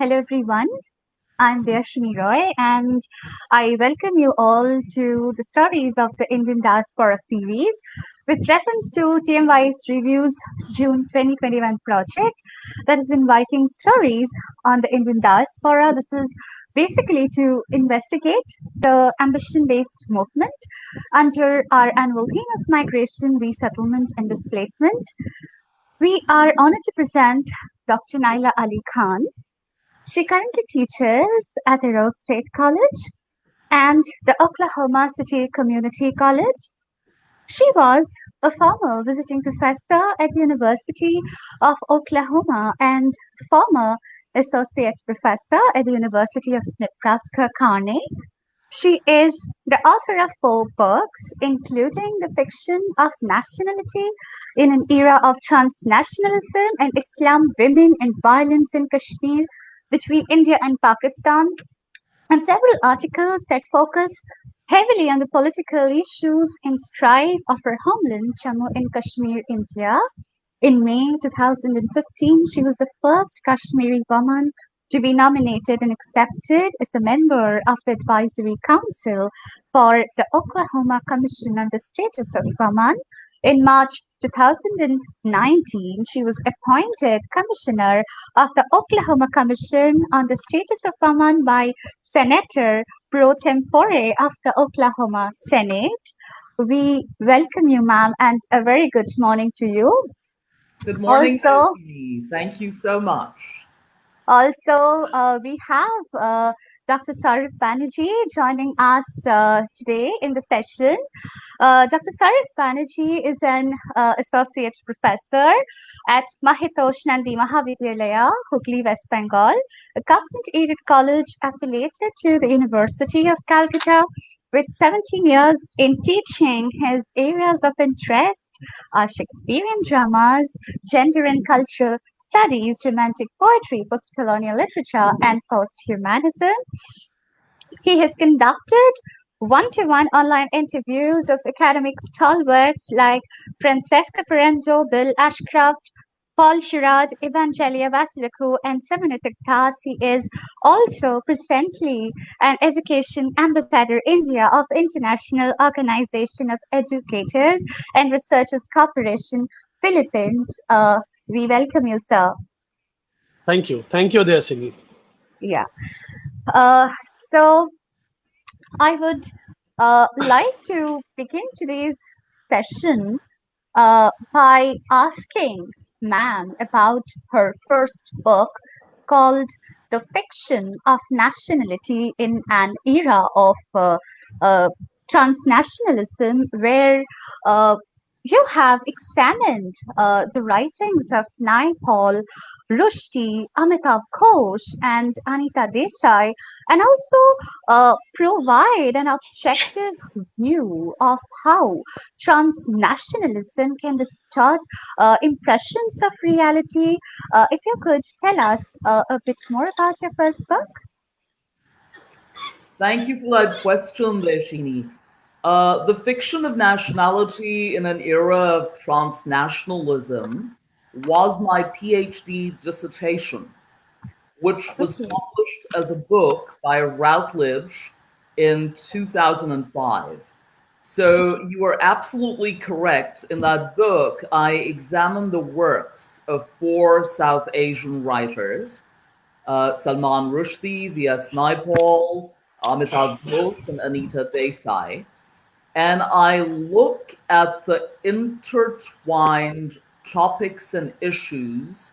Hello, everyone. I'm Deyasini Roy, and I welcome you all to the Stories of the Indian Diaspora series with reference to TMYS Review's June 2021 project that is inviting stories on the Indian diaspora. This is basically to investigate the ambition based movement under our annual theme of migration, resettlement, and displacement. We are honored to present Dr. Nyla Ali Khan. She currently teaches at the Rose State College and the Oklahoma City Community College. She was a former visiting professor at the University of Oklahoma and former associate professor at the University of Nebraska-Kearney. She is the author of 4 books, including The Fiction of Nationality in an Era of Transnationalism and Islam, Women and Violence in Kashmir between India and Pakistan, and several articles that focus heavily on the political issues and strife of her homeland, Jammu and Kashmir, India. In May 2015, she was the first Kashmiri woman to be nominated and accepted as a member of the Advisory Council for the Oklahoma Commission on the Status of Women. In March 2019, she was appointed Commissioner of the Oklahoma Commission on the Status of Women by Senator pro tempore of the Oklahoma Senate. We welcome you, ma'am, and a very good morning to you. Good morning, Also, Destiny. Thank you so much. we have Dr. Sarif Banerjee joining us today in the session. Dr. Sarif Banerjee is an associate professor at Mahitosh Nandi Mahavidyalaya, Hooghly, West Bengal, a government-aided college affiliated to the University of Calcutta. With 17 years in teaching, his areas of interest are Shakespearean dramas, gender and culture studies, romantic poetry, post-colonial literature, and post-humanism. He has conducted one-to-one online interviews of academic stalwarts like Francesca Ferrando, Bill Ashcroft, Paul Sherrod, Evangelia Vasilescu, and Seminatic Tas. He is also presently an Education Ambassador India of International Organization of Educators and Researchers Corporation, Philippines. We welcome you, sir. Thank you. Thank you, Deyasini. Yeah. So I would like to begin today's session by asking ma'am about her first book called The Fiction of Nationality in an Era of uh, Transnationalism, where uh, you have examined the writings of Naipaul, Rushdie, Amitabh Ghosh, and Anita Desai, and also provide an objective view of how transnationalism can distort impressions of reality. If you could tell us a bit more about your first book. Thank you for that question, Deshini. The fiction of nationality in an era of transnationalism was my PhD dissertation, which was Okay. published as a book by Routledge in 2005. So you are absolutely correct. In that book, I examined the works of 4 South Asian writers, Salman Rushdie, V.S. Naipaul, Amitabh Ghosh, and Anita Desai. And I look at the intertwined topics and issues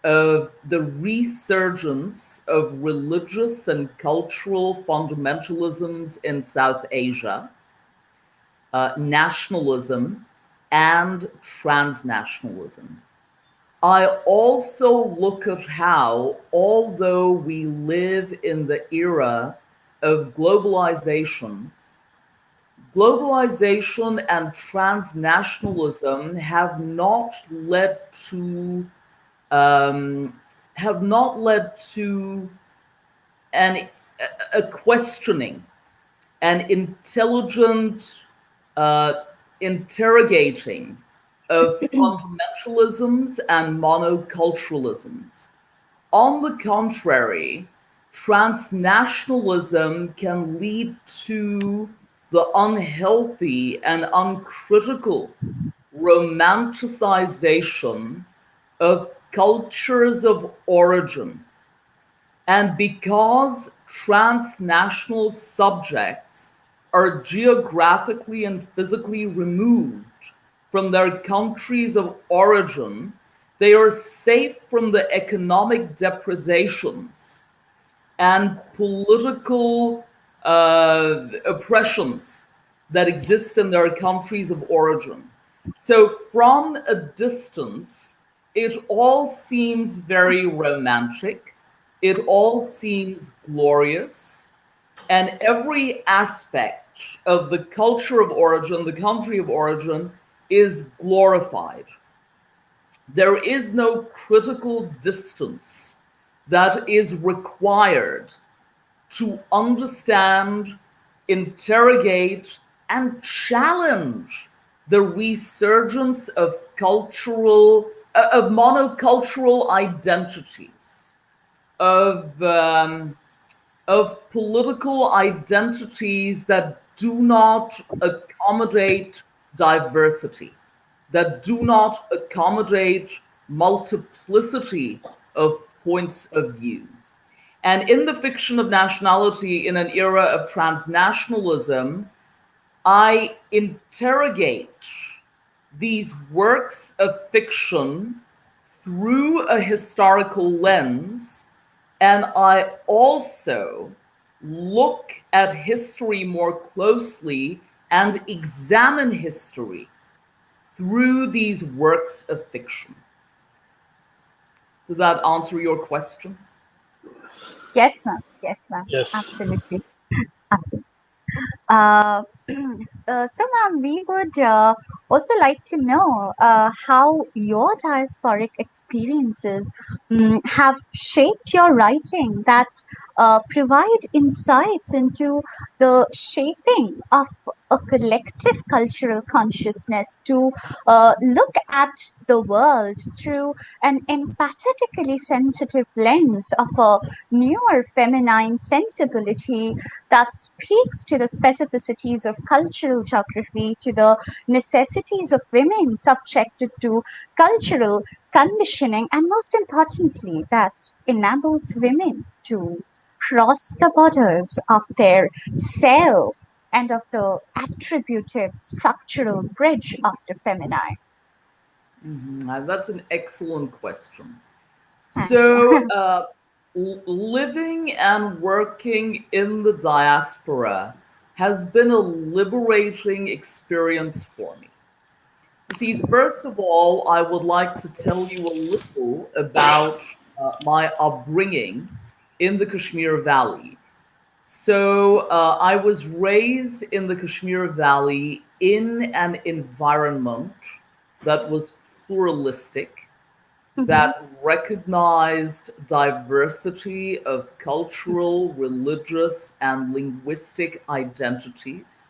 of the resurgence of religious and cultural fundamentalisms in South Asia, nationalism, and transnationalism. I also look at how, although we live in the era of globalization, globalization and transnationalism um, have not led to an, a questioning, an intelligent interrogating of fundamentalisms and monoculturalisms. On the contrary, transnationalism can lead to the unhealthy and uncritical romanticization of cultures of origin. And because transnational subjects are geographically and physically removed from their countries of origin, they are safe from the economic depredations and political oppressions that exist in their countries of origin. So, from a distance, it all seems very romantic, it all seems glorious, and every aspect of the culture of origin, the country of origin, is glorified. There is no critical distance that is required to understand, interrogate, and challenge the resurgence of monocultural identities, of political identities that do not accommodate diversity, that do not accommodate multiplicity of points of view. And in the fiction of nationality, in an era of transnationalism, I interrogate these works of fiction through a historical lens, and I also look at history more closely and examine history through these works of fiction. Does that answer your question? Yes, ma'am. Yes, ma'am. Yes. Absolutely. Absolutely. Uh, so, ma'am, we would also like to know how your diasporic experiences have shaped your writing that provide insights into the shaping of a collective cultural consciousness to look at the world through an empathetically sensitive lens of a newer feminine sensibility that speaks to the specificities of cultural geography, to the necessities of women subjected to cultural conditioning, and most importantly, that enables women to cross the borders of their self and of the attributive structural bridge of the feminine. That's an excellent question. Thank So, you. living and working in the diaspora has been a liberating experience for me. You see, first of all, I would like to tell you a little about my upbringing in the Kashmir Valley. So, I was raised in the Kashmir Valley in an environment that was pluralistic, Mhm, that recognized diversity of cultural, religious, and linguistic identities,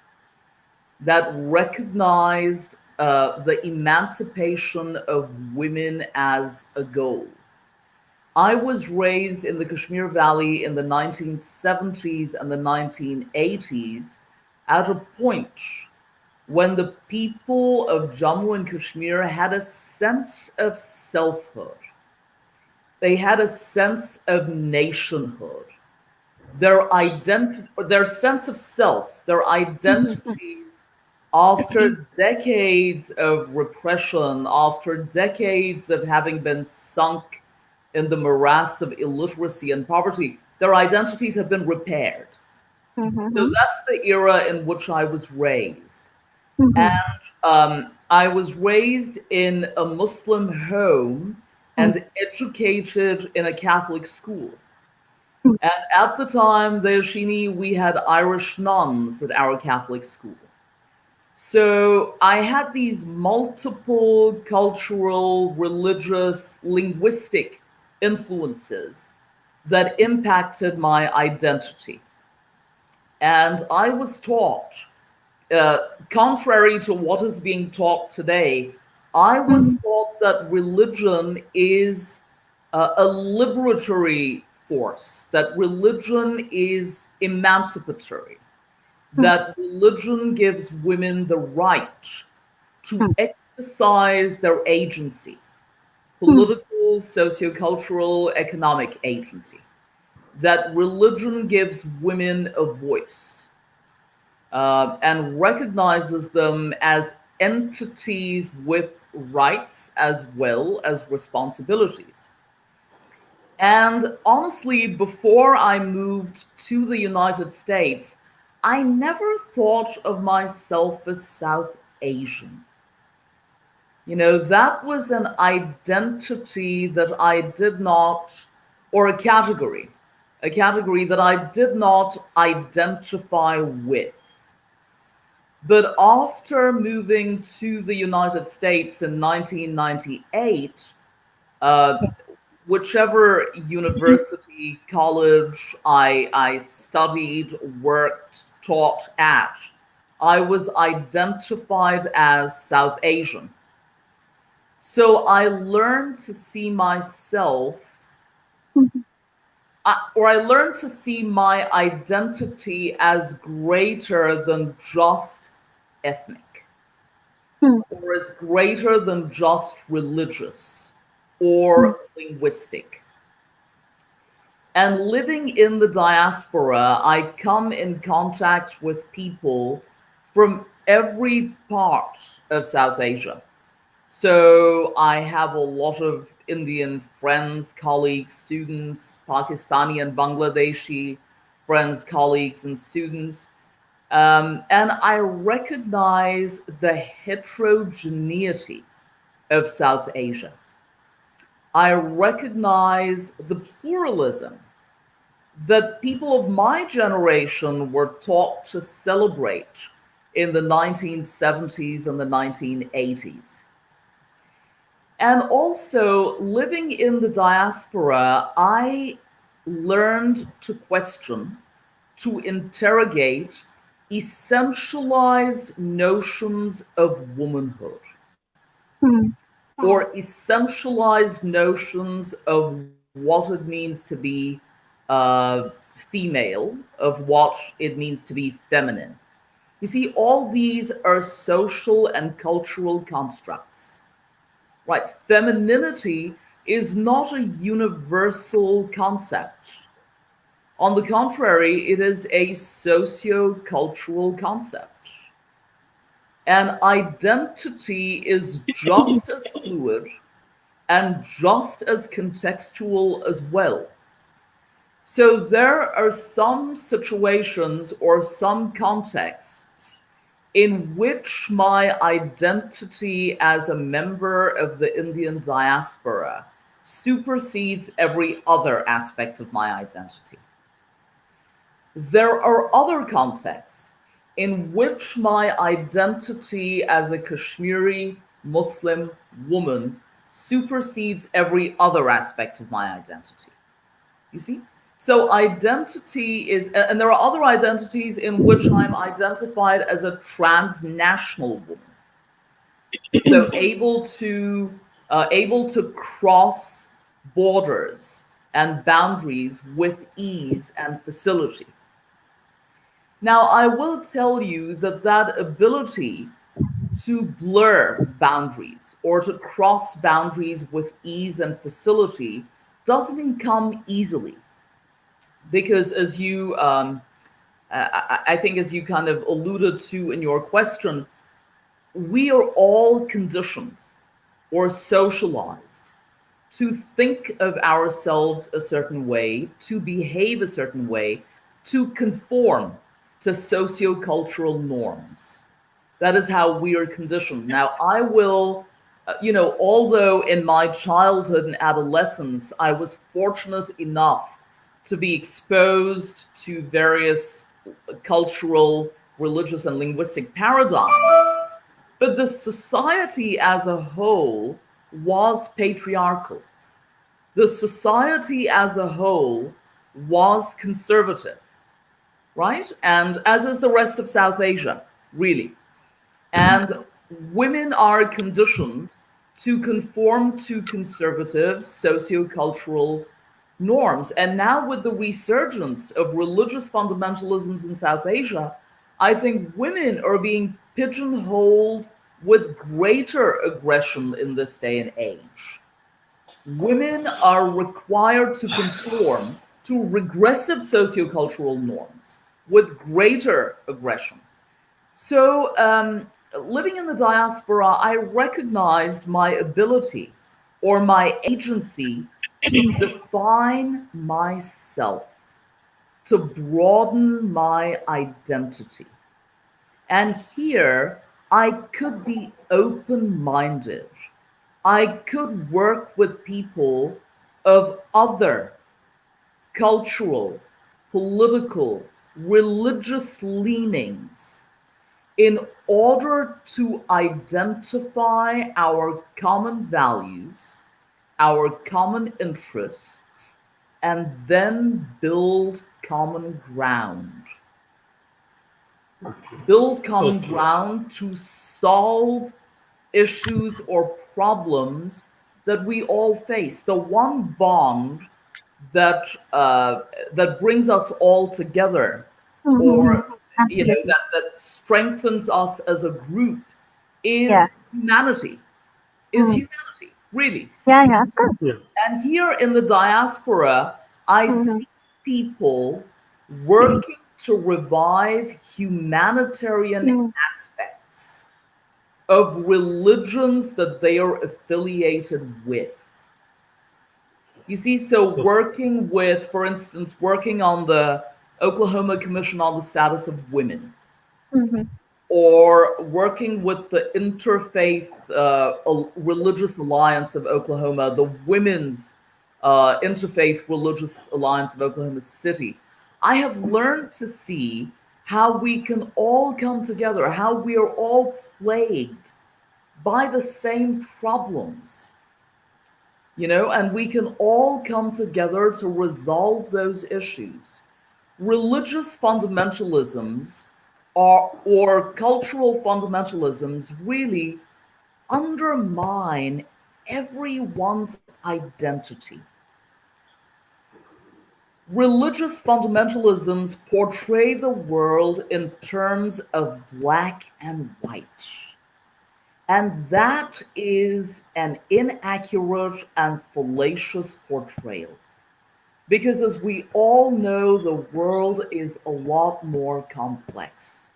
that recognized the emancipation of women as a goal. I was raised in the Kashmir Valley in the 1970s and the 1980s at a point when the people of Jammu and Kashmir had a sense of selfhood. They had a sense of nationhood. Their sense of self, their mhm, identities, after decades of repression, after decades of having been sunk in the morass of illiteracy and poverty, their identities have been repaired. So mhm, that's the era in which I was raised. mhm, And I was raised in a Muslim home mhm, and educated in a Catholic school. mhm, And at the time, Deyasini, we had Irish nuns at our Catholic school. So I had these multiple cultural, religious, linguistic influences that impacted my identity. And I was taught, contrary to what is being taught today, I was mhm, taught that religion is a liberatory force, that religion is emancipatory, that religion gives women the right to exercise their agency, political, sociocultural, economic agency, that religion gives women a voice, and recognizes them as entities with rights as well as responsibilities. And honestly, before I moved to the United States, I never thought of myself as South Asian. You know, that was an identity that I did not, or a category that I did not identify with. But after moving to the United States in 1998, uh, whichever university, college I studied, worked, taught at, I was identified as South Asian. So I learned to see myself, or I learned to see my identity as greater than just ethnic, or as greater than just religious or linguistic. And living in the diaspora, I come in contact with people from every part of South Asia. So I have a lot of Indian friends, colleagues, students, Pakistani and Bangladeshi friends, colleagues, and students. And I recognize the heterogeneity of South Asia. I recognize the pluralism that people of my generation were taught to celebrate in the 1970s and the 1980s. And also, living in the diaspora, I learned to question, to interrogate essentialized notions of womanhood, or essentialized notions of what it means to be female, of what it means to be feminine. You see, all these are social and cultural constructs, right? Femininity is not a universal concept. On the contrary, it is a socio-cultural concept. And identity is just as fluid and just as contextual as well. So there are some situations or some contexts in which my identity as a member of the Indian diaspora supersedes every other aspect of my identity. There are other contexts in which my identity as a Kashmiri Muslim woman supersedes every other aspect of my identity. You see? So identity is, and there are other identities in which I'm identified as a transnational woman. So able to cross borders and boundaries with ease and facility. Now, I will tell you that that ability to blur boundaries or to cross boundaries with ease and facility doesn't come easily. Because as you, I think as you kind of alluded to in your question, we are all conditioned or socialized to think of ourselves a certain way, to behave a certain way, to conform to sociocultural norms. That is how we are conditioned. Now, I will, although in my childhood and adolescence, I was fortunate enough to be exposed to various cultural, religious, and linguistic paradigms, but the society as a whole was patriarchal. The society as a whole was conservative, right? And as is the rest of South Asia, really. And women are conditioned to conform to conservative sociocultural norms. And now, with the resurgence of religious fundamentalisms in South Asia, I think women are being pigeonholed with greater aggression in this day and age. Women are required to conform to regressive sociocultural norms with greater aggression. So, living in the diaspora, I recognized my ability or my agency to define myself, to broaden my identity. And here, I could be open minded. I could work with people of other cultural, political, religious leanings in order to identify our common values, our common interests, and then build common ground. Build common ground to solve issues or problems that we all face. The one bond that that brings us all together, or Absolutely. that strengthens us as a group, Yeah. is humanity. Is Mm. humanity really? Yeah, of course. Yeah. And here in the diaspora, I Mm-hmm. see people working to revive humanitarian Mm. aspects of religions that they are affiliated with. You see, so working with, for instance, working on the Oklahoma Commission on the Status of Women, Mm-hmm. or working with the Interfaith Religious Alliance of Oklahoma, the Women's Interfaith Religious Alliance of Oklahoma City, I have learned to see how we can all come together, how we are all plagued by the same problems, and we can all come together to resolve those issues. Religious fundamentalisms or cultural fundamentalisms really undermine everyone's identity. Religious fundamentalisms portray the world in terms of black and white. And that is an inaccurate and fallacious portrayal. Because as we all know, the world is a lot more complex.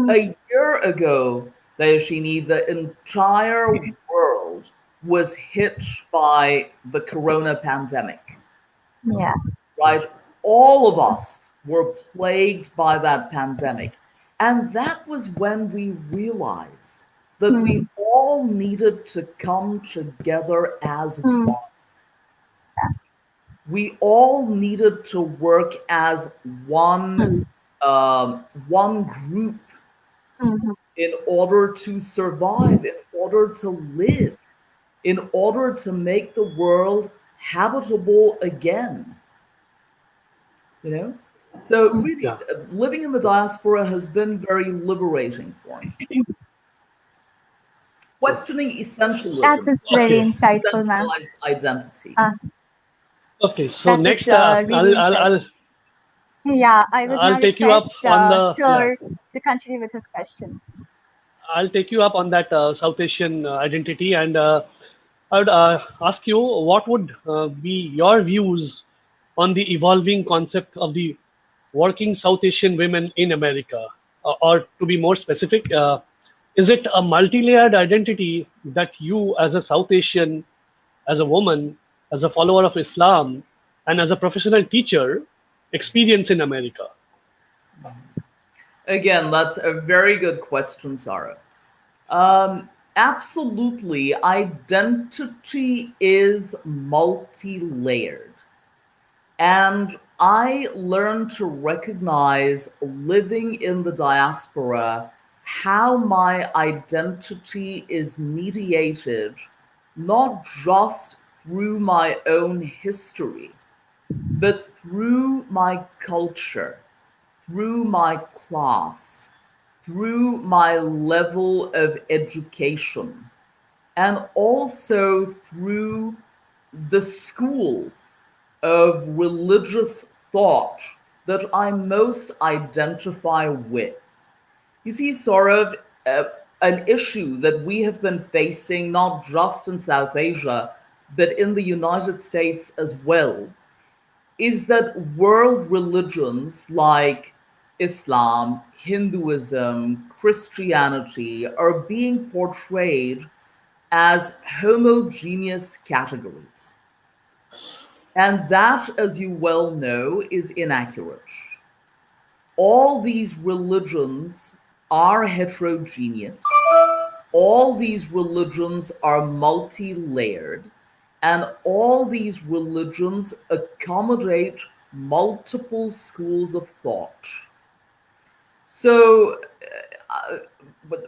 A year ago, Deyasini, the entire world was hit by the corona pandemic, Yeah. right? All of us were plagued by that pandemic. And that was when we realized that we Mm. all needed to come together as Mm. one. We all needed to work as one Mm. one group Mhm. in order to survive, in order to live, in order to make the world habitable again. You know, so Mm. really, Yeah. living in the diaspora has been very liberating for me. Questioning That essentialism, was very Okay. questioning insightful, ma'am. essentialized Uh, identities. Okay. So that was next, really insightful. Yeah, I would I'll now take you up request on the yeah. Sir to continue with his questions. I'll take you up on that South Asian identity, and I would ask you what would be your views on the evolving concept of the working South Asian women in America, or to be more specific, is it a multi-layered identity that you, as a South Asian, as a woman, as a follower of Islam, and as a professional teacher, experience in America? Again, that's a very good question, Sarah. Absolutely, identity is multi-layered. And I learned to recognize living in the diaspora how my identity is mediated not just through my own history, but through my culture, through my class, through my level of education, and also through the school of religious thought that I most identify with. You see, Saurav, an issue that we have been facing not just in South Asia, but in the United States as well, is that world religions like Islam, Hinduism, Christianity are being portrayed as homogeneous categories. And that, as you well know, is inaccurate. All these religions are heterogeneous. All these religions are multi layered. And all these religions accommodate multiple schools of thought. So,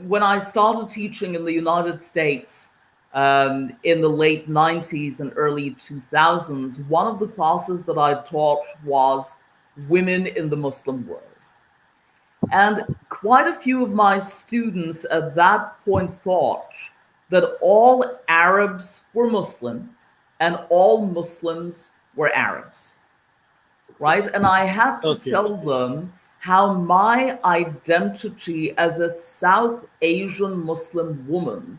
when I started teaching in the United States in the late 90s and early 2000s, one of the classes that I taught was Women in the Muslim World. And quite a few of my students at that point thought that all Arabs were Muslim and all Muslims were Arabs, right? And I had to Okay. tell them how my identity as a South Asian Muslim woman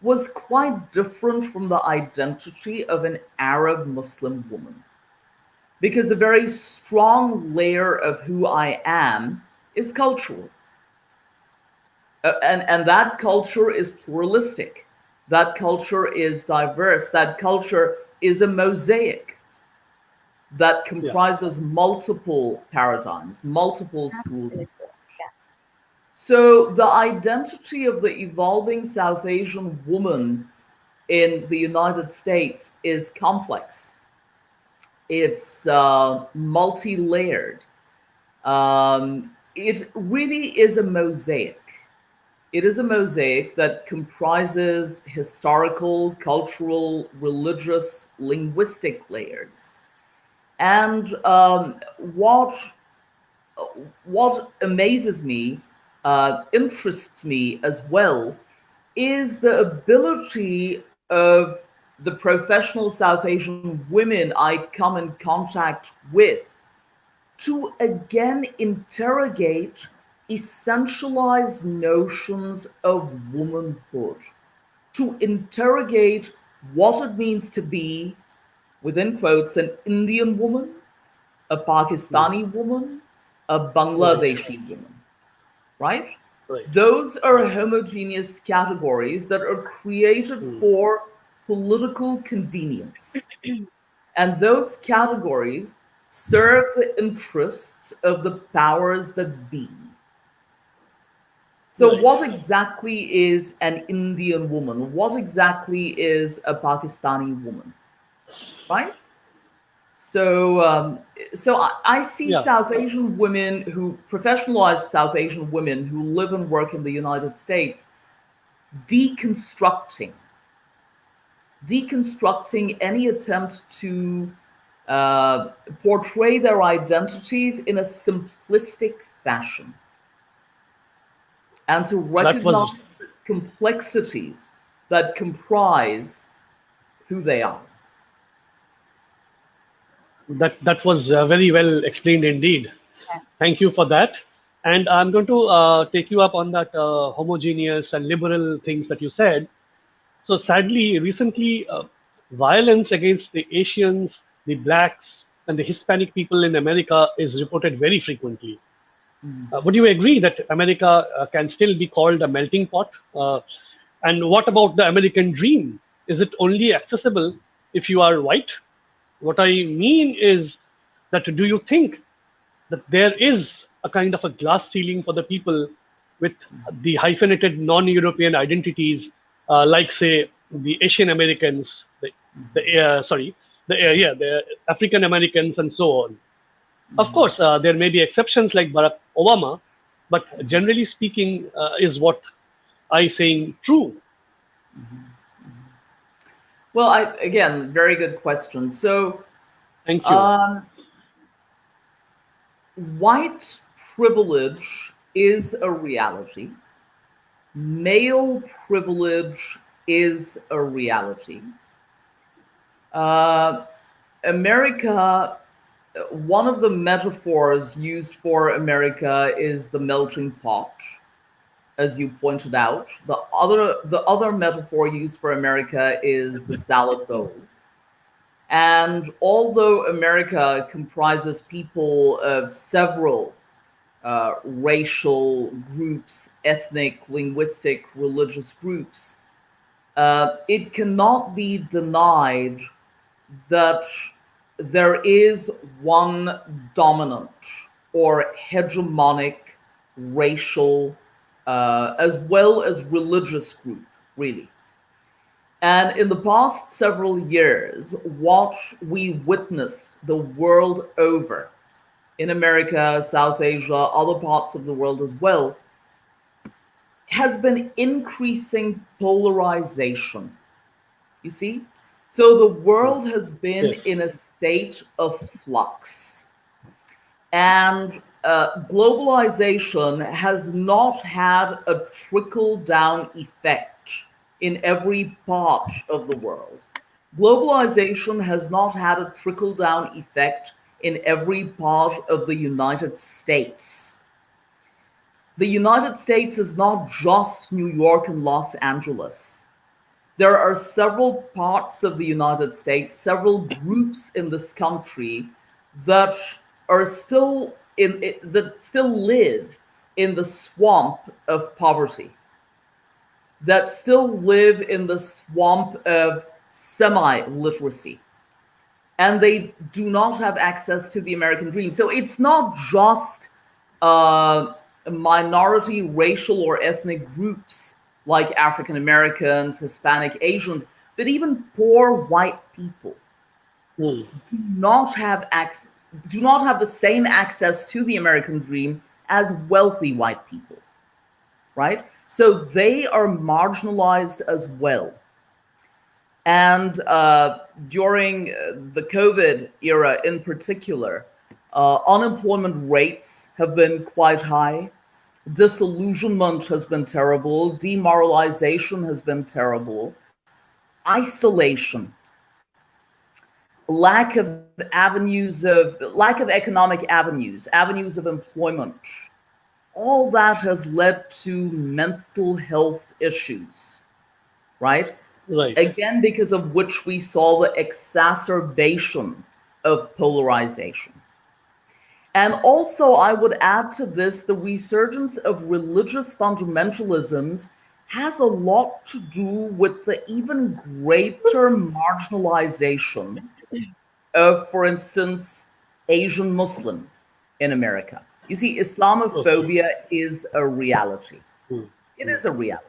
was quite different from the identity of an Arab Muslim woman. Because a very strong layer of who I am is cultural. And that culture is pluralistic. That culture is diverse. That culture is a mosaic that Yeah. comprises multiple paradigms, multiple schools of Absolutely. thought. So the identity of the evolving South Asian woman in the United States is complex. It's multi-layered. It really is a mosaic. It is a mosaic that comprises historical, cultural, religious, linguistic layers. And what amazes me, interests me as well, is the ability of the professional South Asian women I come in contact with to again interrogate essentialized notions of womanhood, to interrogate what it means to be, within quotes, an Indian woman, a Mm. Pakistani woman, a Right. Bangladeshi woman, right? Right. Those are Right. homogeneous categories that are created Mm. for political convenience. And those categories serve the interests of the powers that be. So, Right. what exactly is an Indian woman? What exactly is a Pakistani woman? Right? So, I see Yeah. South Asian women professionalized South Asian women who live and work in the United States, deconstructing, deconstructing any attempt to portray their identities in a simplistic fashion and to That recognize was the complexities that comprise who they are. that was very well explained indeed. Yeah. Thank you for that. And I'm going to take you up on that homogeneous and liberal things that you said. So sadly, recently, violence against the Asians, the blacks, and the Hispanic people in America is reported very frequently. Would you agree that America can still be called a melting pot? And what about the American dream? Is it only accessible if you are white? What I mean is that do you think that there is a kind of a glass ceiling for the people with the hyphenated non-European identities, like say the Asian Americans, the African Americans, and so on. Of course, there may be exceptions like Barack Obama, but generally speaking, is what I saying true? Well, again, very good question. So, Thank you. um, white privilege is a reality. Male privilege is a reality. America, one of the metaphors used for America is the melting pot, as you pointed out. The other metaphor used for America is the salad bowl. And although America comprises people of several racial groups, ethnic, linguistic, religious groups, it cannot be denied that there is one dominant or hegemonic racial as well as religious group, really. And in the past several years, what we witnessed the world over, in America, South Asia, other parts of the world as well, has been increasing polarization. You see? So the world has been Yes. in a state of flux. And globalization has not had a trickle down effect in every part of the world. Globalization has not had a trickle down effect in every part of the United States. The United States is not just New York and Los Angeles. There are several parts of the United States, several groups in this country that are still that still live in the swamp of poverty, that still live in the swamp of semi-literacy, and they do not have access to the American dream. So it's not just minority racial or ethnic groups like African Americans, Hispanic, Asians, but even poor white people Hmm. do not have the same access to the American dream as wealthy white people, right? So they are marginalized as well. And during the COVID era in particular, unemployment rates have been quite high. Disillusionment has been terrible. Demoralization has been terrible. Isolation, lack of economic avenues of employment, all that has led to mental health issues, right? Right. Again, because of which we saw the exacerbation of polarization. And also, I would add to this, the resurgence of religious fundamentalisms has a lot to do with the even greater marginalization of, for instance, Asian Muslims in America. You see, Okay. Islamophobia is a reality. Hmm. It is a reality.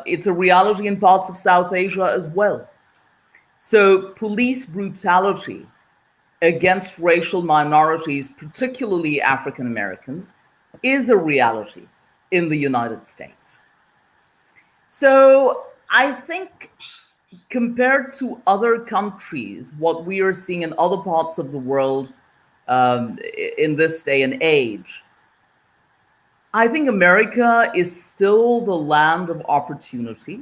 It's a reality in parts of South Asia as well. So, police brutality against racial minorities, particularly African Americans, is a reality in the United States. So, I think compared to other countries, what we are seeing in other parts of the world in this day and age, I think America is still the land of opportunity.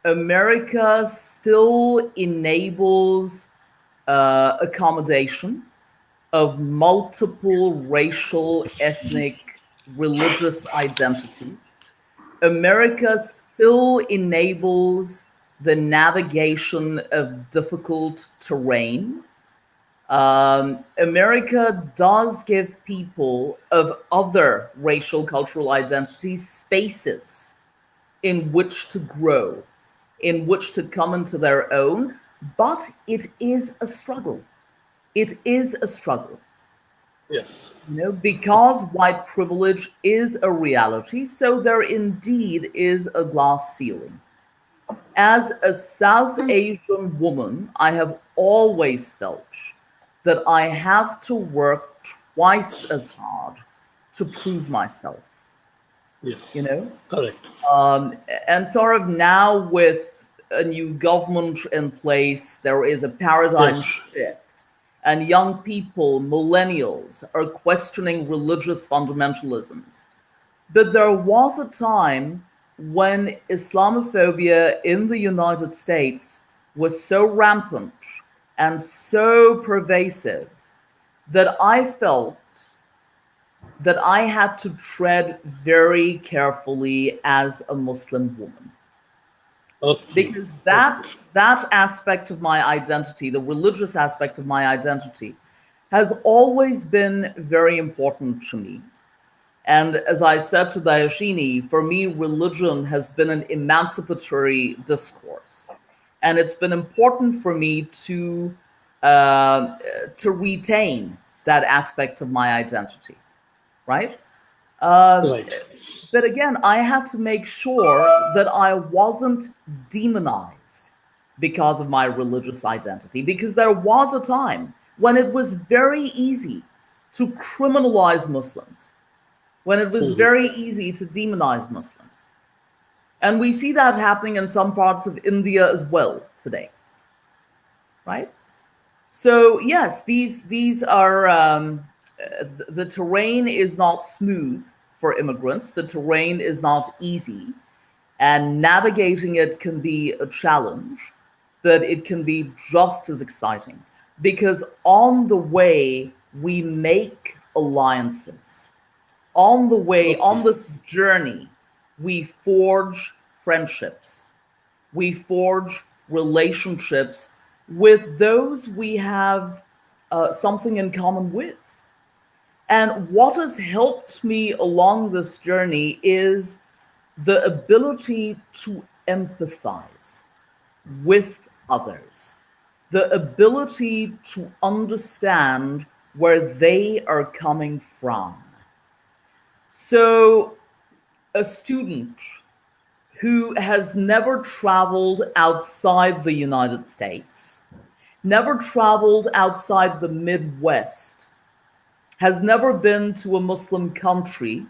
America still enables accommodation of multiple racial, ethnic, religious identities. America still enables the navigation of difficult terrain. America does give people of other racial, cultural identities spaces in which to grow, in which to come into their own, but it is a struggle. It is a struggle. Yes. Because white privilege is a reality, so there indeed is a glass ceiling. As a South Asian woman, I have always felt that I have to work twice as hard to prove myself, Yes. you know? Correct. And sort of now with a new government in place, there is a paradigm Yes. shift. And young people, millennials, are questioning religious fundamentalisms. But there was a time when Islamophobia in the United States was so rampant and so pervasive that I felt that I had to tread very carefully as a Muslim woman. Okay. Because that aspect of my identity, the religious aspect of my identity, has always been very important to me. And as I said to Deyasini, for me, religion has been an emancipatory discourse. And it's been important for me to retain that aspect of my identity, right? Right. But again, I had to make sure that I wasn't demonized because of my religious identity, because there was a time when it was very easy to criminalize Muslims, when it was Mhm. very easy to demonize Muslims. And we see that happening in some parts of India as well today, right? So yes, these are the terrain is not smooth for immigrants. The terrain is not easy, and navigating it can be a challenge, but it can be just as exciting because on the way we make alliances. On the way, on Okay. this journey, we forge friendships, we forge relationships with those we have something in common with. And what has helped me along this journey is the ability to empathize with others, the ability to understand where they are coming from. So, a student who has never traveled outside the United States, never traveled outside the Midwest, has never been to a Muslim country,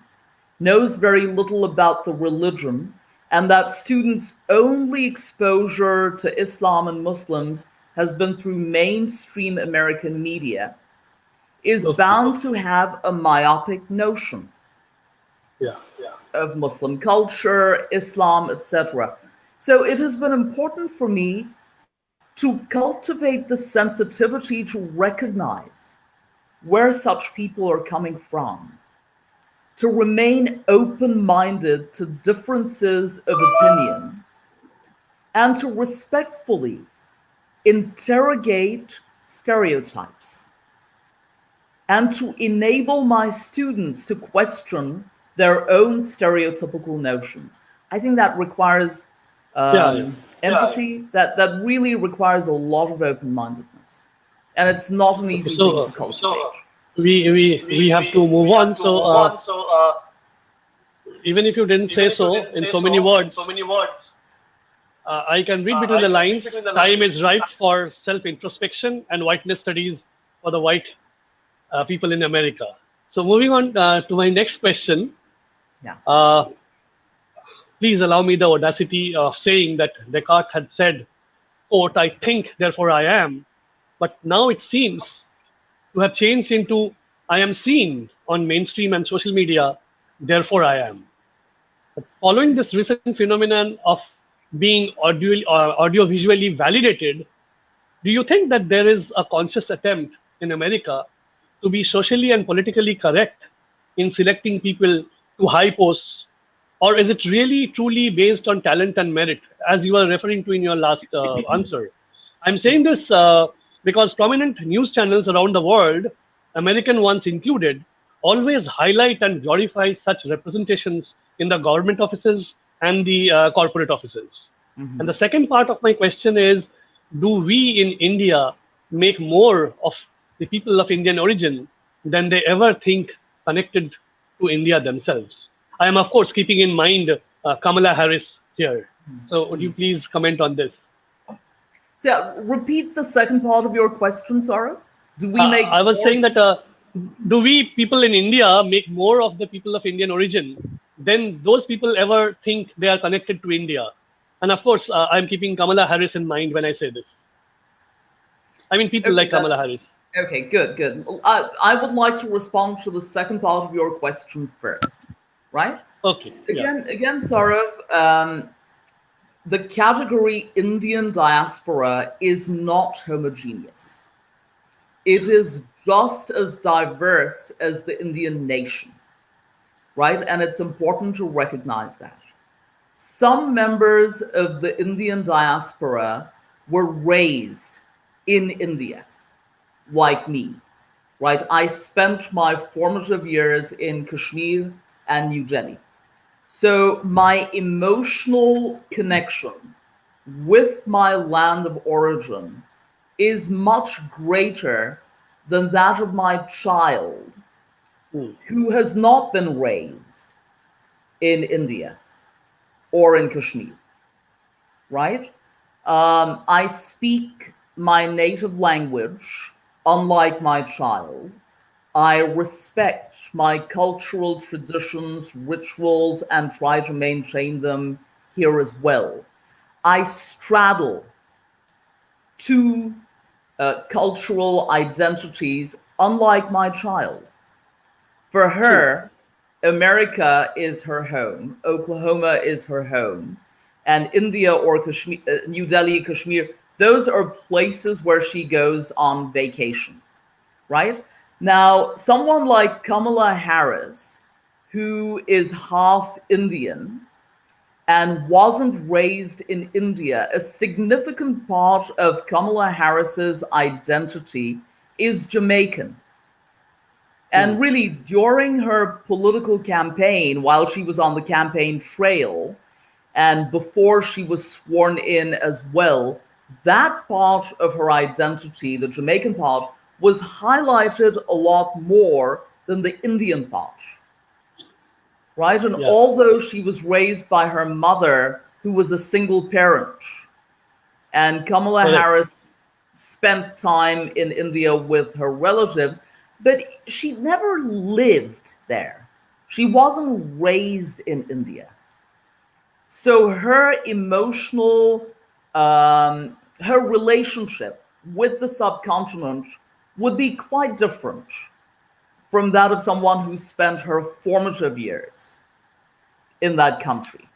knows very little about the religion, and that students' only exposure to Islam and Muslims has been through mainstream American media, is Okay. bound to have a myopic notion Yeah. of Muslim culture, Islam, etc. So it has been important for me to cultivate the sensitivity to recognize where such people are coming from, to remain open minded to differences of opinion, and to respectfully interrogate stereotypes, and to enable my students to question their own stereotypical notions. I think that requires Yeah. Yeah. empathy, that really requires a lot of open mindedness. And it's not an Okay. easy So thing to cultivate. we have to move on. So even if you didn't say so in so many words, I can read between the lines. Time is ripe for self-introspection and whiteness studies for the white people in America. So moving on to my next question. Yeah. Uh, Please allow me the audacity of saying that Descartes had said, quote, I think, therefore I am. But now it seems to have changed into I am seen on mainstream and social media, therefore I am. But following this recent phenomenon of being audio-visually validated, do you think that there is a conscious attempt in America to be socially and politically correct in selecting people to high posts? Or is it really truly based on talent and merit, as you are referring to in your last answer? I'm saying this because prominent news channels around the world, American ones included, always highlight and glorify such representations in the government offices and the corporate offices. And the second part of my question is, do we in India make more of the people of Indian origin than they ever think connected to India themselves? I am, of course, keeping in mind Kamala Harris here. So, would you please comment on this? So, yeah, repeat the second part of your question, Sarah. Do we make I was more? saying that do we people in India make more of the people of Indian origin than those people ever think they are connected to India? And of course, I'm keeping Kamala Harris in mind when I say this. I mean, people Okay, like that's Kamala Harris. okay. Good, good. I would like to respond to the second part of your question first, right? Okay. Yeah. Again, Saurav, the category Indian diaspora is not homogeneous. It is just as diverse as the Indian nation, right? And it's important to recognize that. Some members of the Indian diaspora were raised in India, like me, right? I spent my formative years in Kashmir and New Delhi. So my emotional connection with my land of origin is much greater than that of my child Hmm. who has not been raised in India or in Kashmir, right? I speak my native language, unlike my child. I respect my cultural traditions, rituals, and try to maintain them here as well. I straddle two cultural identities, unlike my child. For True. her, America is her home, Oklahoma is her home, and India or Kashmir, New Delhi, Kashmir, those are places where she goes on vacation, right? Now, someone like Kamala Harris, who is half Indian and wasn't raised in India, a significant part of Kamala Harris's identity is Jamaican. Hmm. And really, during her political campaign, while she was on the campaign trail, and before she was sworn in as well, that part of her identity, the Jamaican part, was highlighted a lot more than the Indian part, right? And Yeah. although she was raised by her mother, who was a single parent, and Kamala Correct. Harris spent time in India with her relatives, but she never lived there. She wasn't raised in India. So her relationship with the subcontinent would be quite different from that of someone who spent her formative years in that country,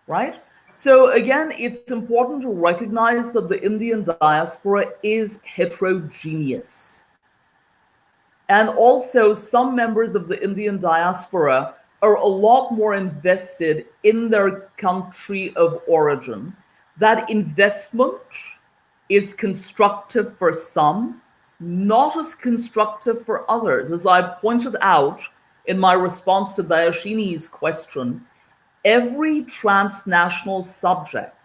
right? So again, it's important to recognize that the Indian diaspora is heterogeneous. And also, some members of the Indian diaspora are a lot more invested in their country of origin. That investment is constructive for some, not as constructive for others. As I pointed out in my response to Deyasini's question, every transnational subject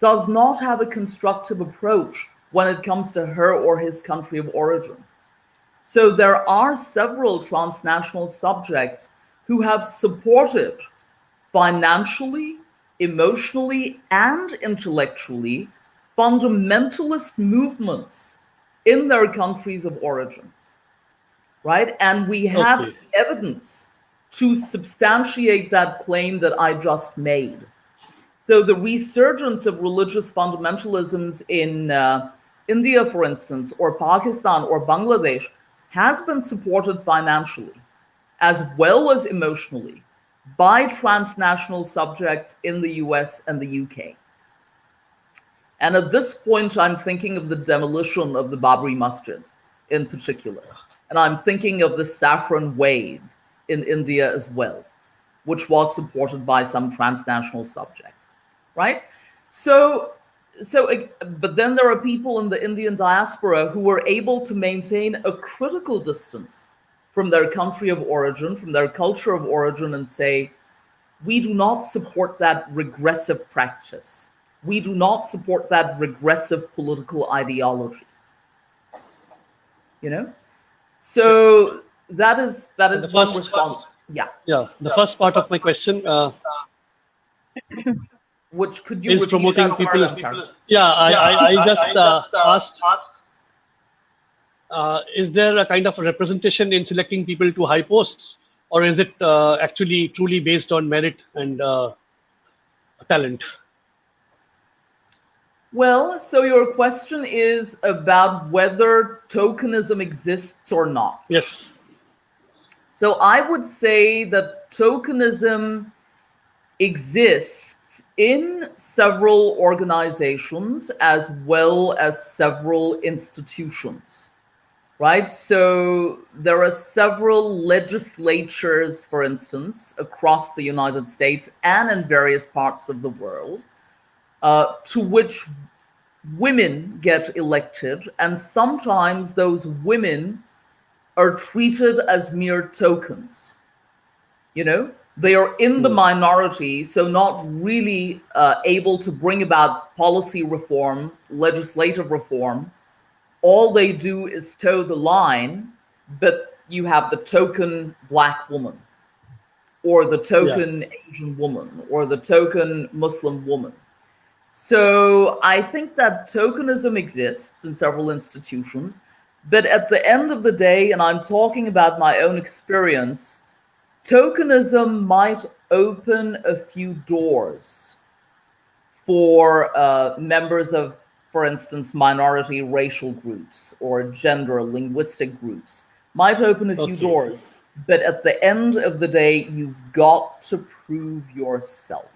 does not have a constructive approach when it comes to her or his country of origin. So there are several transnational subjects who have supported financially, emotionally, and intellectually fundamentalist movements in their countries of origin, right? And we have Okay. evidence to substantiate that claim that I just made. So the resurgence of religious fundamentalisms in India, for instance, or Pakistan or Bangladesh has been supported financially as well as emotionally by transnational subjects in the US and the UK. And at this point, I'm thinking of the demolition of the Babri Masjid in particular. And I'm thinking of the saffron wave in India as well, which was supported by some transnational subjects, right? So, but then there are people in the Indian diaspora who were able to maintain a critical distance from their country of origin, from their culture of origin, and say, we do not support that regressive practice. We do not support that regressive political ideology. You know, Yeah. so that And is the one first, response. Yeah. yeah, the first part of my question Which could you is repeat promoting that? Sorry, people. I'm sorry. Yeah, I just asked, is there a kind of a representation in selecting people to high posts, or is it actually truly based on merit and talent? Well, so your question is about whether tokenism exists or not. Yes. So I would say that tokenism exists in several organizations as well as several institutions, right? So there are several legislatures, for instance, across the United States and in various parts of the world, to which women get elected, and sometimes those women are treated as mere tokens. You know, they are in the minority, so not really able to bring about policy reform, legislative reform. All they do is toe the line, but you have the token black woman, or the Yeah. token Asian woman, or the token Muslim woman. So I think that tokenism exists in several institutions, but at the end of the day, and I'm talking about my own experience, tokenism might open a few doors for members of, for instance, minority racial groups or gender linguistic groups, might open a few Okay. doors. But at the end of the day, you've got to prove yourself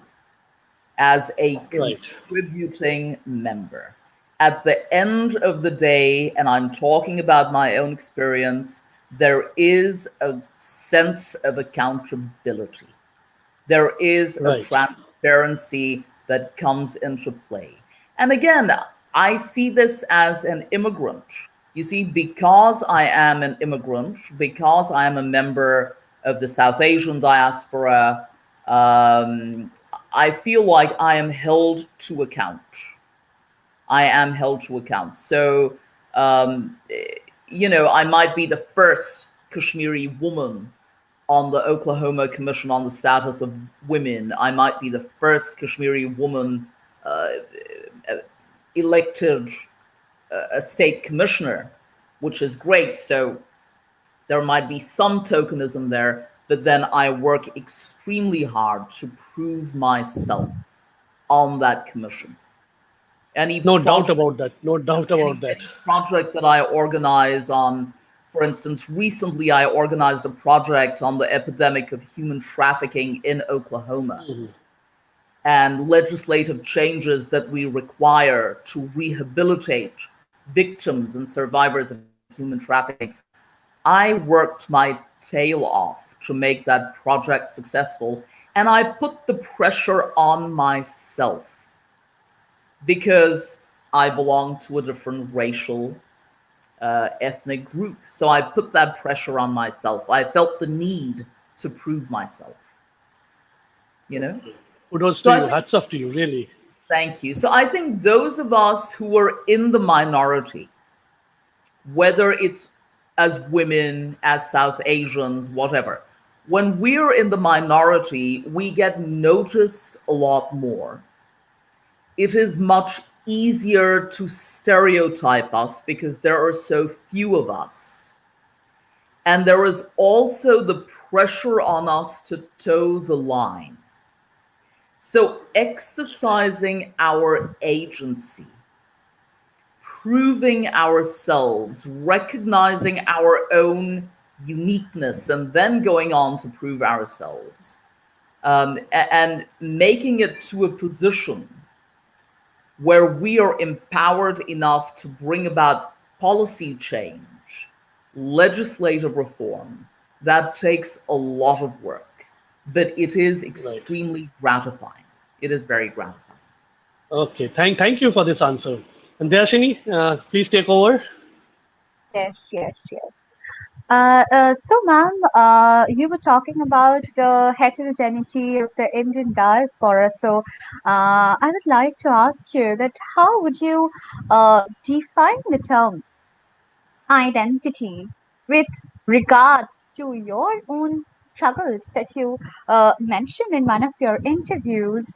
as a Right. contributing member. At the end of the day, and I'm talking about my own experience, there is a sense of accountability. There is a Right. transparency that comes into play. And again, I see this as an immigrant. You see, because I am an immigrant, because I am a member of the South Asian diaspora, I feel like I am held to account. I am held to account. So, I might be the first Kashmiri woman on the Oklahoma Commission on the Status of Women. I might be the first Kashmiri woman elected a state commissioner, which is great. So there might be some tokenism there, but then I work extremely hard to prove myself on that commission. Any No doubt project, about that. No doubt about that. any project that I organize on, for instance, recently I organized a project on the epidemic of human trafficking in Oklahoma and legislative changes that we require to rehabilitate victims and survivors of human trafficking. I worked my tail off to make that project successful, and I put the pressure on myself because I belong to a different racial, ethnic group. So I put that pressure on myself. I felt the need to prove myself, you know? Kudos So to I you. think, Hats off to you, really. thank you. So I think those of us who are in the minority, whether it's as women, as South Asians, whatever, when we're in the minority, we get noticed a lot more. It is much easier to stereotype us because there are so few of us. And there is also the pressure on us to toe the line. So exercising our agency, proving ourselves, recognizing our own uniqueness, and then going on to prove ourselves, and making it to a position where we are empowered enough to bring about policy change, legislative reform, that takes a lot of work, but it is Right. extremely gratifying. It is very gratifying. Okay. Thank you for this answer. And Deyasini, please take over. Yes, yes, yes. So, ma'am, you were talking about the heterogeneity of the Indian diaspora. So, I would like to ask you that how would you define the term identity with regard to your own struggles that you mentioned in one of your interviews,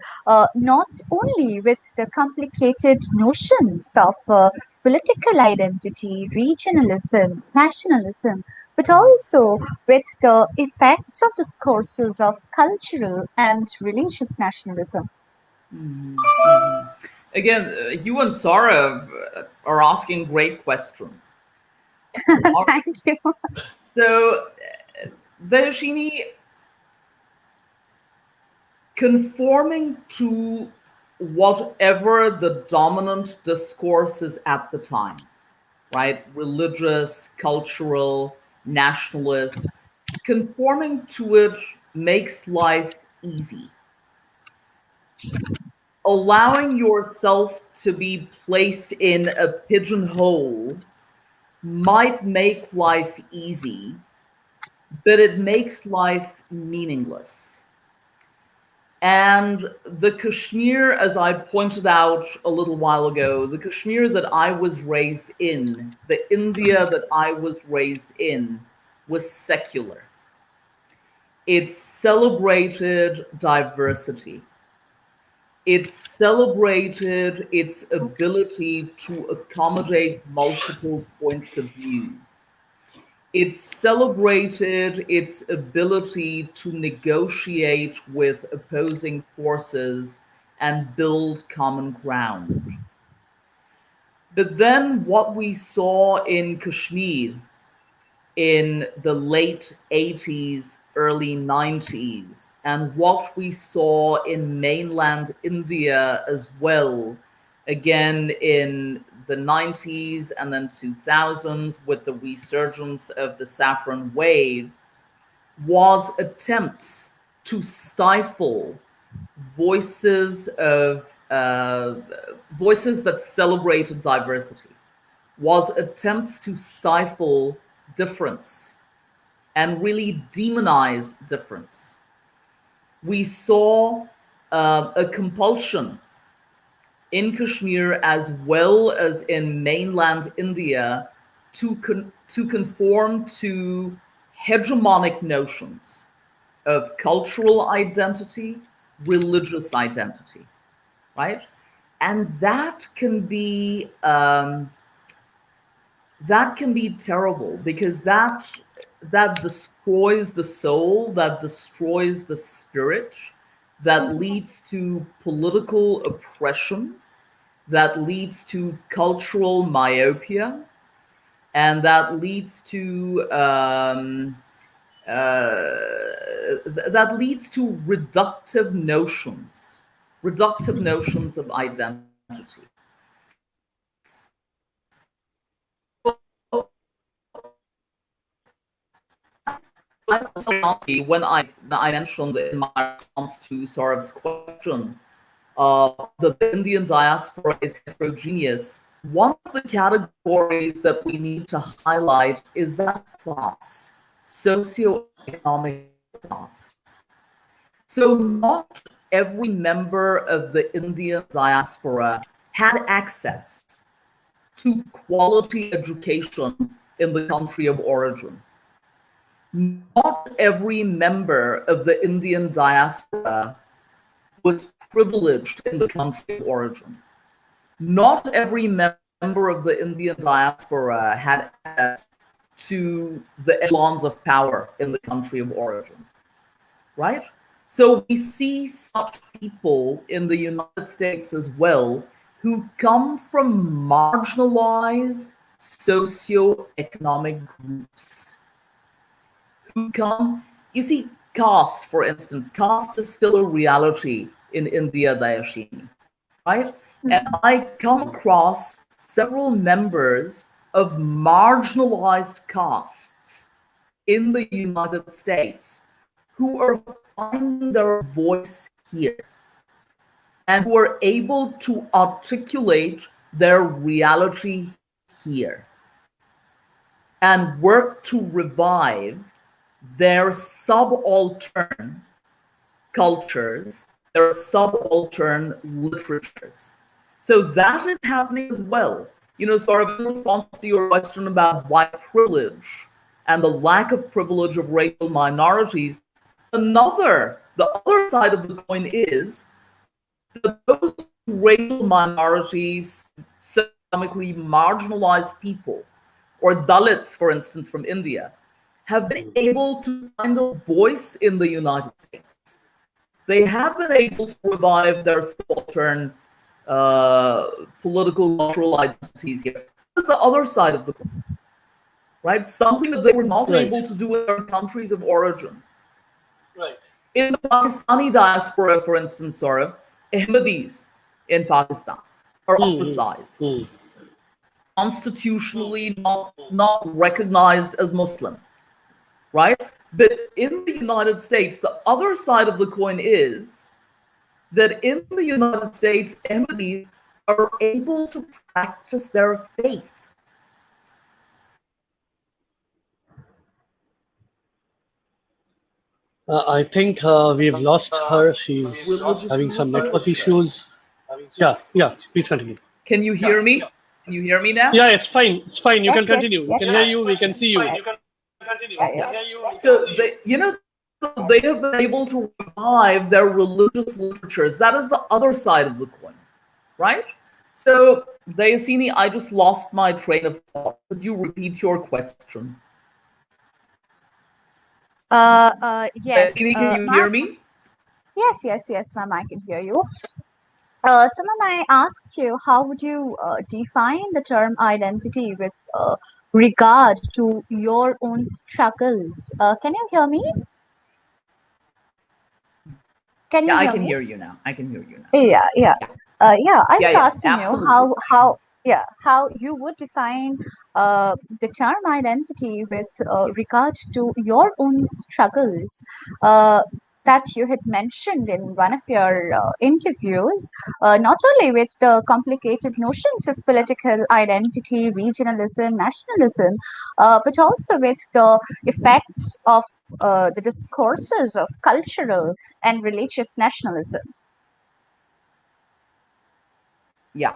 not only with the complicated notions of political identity, regionalism, nationalism, but also with the effects of discourses of cultural and religious nationalism. Again, you and Sarah are asking great questions. All right. Thank you. So, Deyasini, conforming to whatever the dominant discourse is at the time, right? Religious, cultural, nationalist, conforming to it makes life easy. Allowing yourself to be placed in a pigeonhole might make life easy, but it makes life meaningless. And the Kashmir, as I pointed out a little while ago, the Kashmir that I was raised in, the India that I was raised in, was secular. It celebrated diversity. It celebrated its ability to accommodate multiple points of view. It celebrated its ability to negotiate with opposing forces and build common ground. But then what we saw in Kashmir in the late 80s, early 90s, and what we saw in mainland India as well, again in the 90s and then 2000s with the resurgence of the saffron wave, was attempts to stifle voices of voices that celebrated diversity, was attempts to stifle difference and really demonize difference. We saw a compulsion in Kashmir as well as in mainland India to conform to hegemonic notions of cultural identity, religious identity, right? And that can be terrible, because that destroys the soul, that destroys the spirit, that leads to political oppression, that leads to cultural myopia, and that leads to reductive notions of identity. When I mentioned in my response to Saurav's question, the Indian diaspora is heterogeneous. One of the categories that we need to highlight is that class, socioeconomic class. So not every member of the Indian diaspora had access to quality education in the country of origin. Not every member of the Indian diaspora was privileged in the country of origin. Not every member of the Indian diaspora had access to the echelons of power in the country of origin, right? So we see such people in the United States as well, who come from marginalized socioeconomic groups. Who come, you see, caste, for instance, caste is still a reality in India, Deyasini, right? And I come across several members of marginalized castes in the United States who are finding their voice here and who are able to articulate their reality here and work to revive their subaltern cultures, their subaltern literatures. So that is happening as well. You know, sort of in response to your question about white privilege and the lack of privilege of racial minorities, the other side of the coin is that those racial minorities, economically marginalized people, or Dalits, for instance, from India, have been able to find a voice in the United States. They have been able to revive their subaltern political cultural identities here. That's the other side of the coin. right? Something that they were not Right. able to do in their countries of origin. Right. In the Pakistani diaspora, for instance, Saurav, Ahmadis in Pakistan are ostracized, constitutionally not recognized as Muslim, right? But in the United States, the other side of the coin is that in the United States, Ahmadis are able to practice their faith. I think we've lost her. She's Religious having some network literature. issues. Yeah, please continue. Can you hear me? Can you hear me now? Yeah, it's fine. It's fine. You Yes, can yes, continue. We yes. can hear you. We can see you. So they have been able to revive their religious literatures. That is the other side of the coin, right? So, Deyasini, I just lost my train of thought. Could you repeat your question? Yes. Deyasini, can you hear me? Yes, ma'am, I can hear you. So, ma'am, I asked you, how would you define the term identity with regard to your own struggles? Can you hear me? Can Yeah, you I hear can me? hear you now. I can hear you now. Yeah. Yeah, I was yeah, asking you absolutely. how you would define the term identity with regard to your own struggles that you had mentioned in one of your interviews, not only with the complicated notions of political identity, regionalism, nationalism, but also with the effects of the discourses of cultural and religious nationalism. Yeah.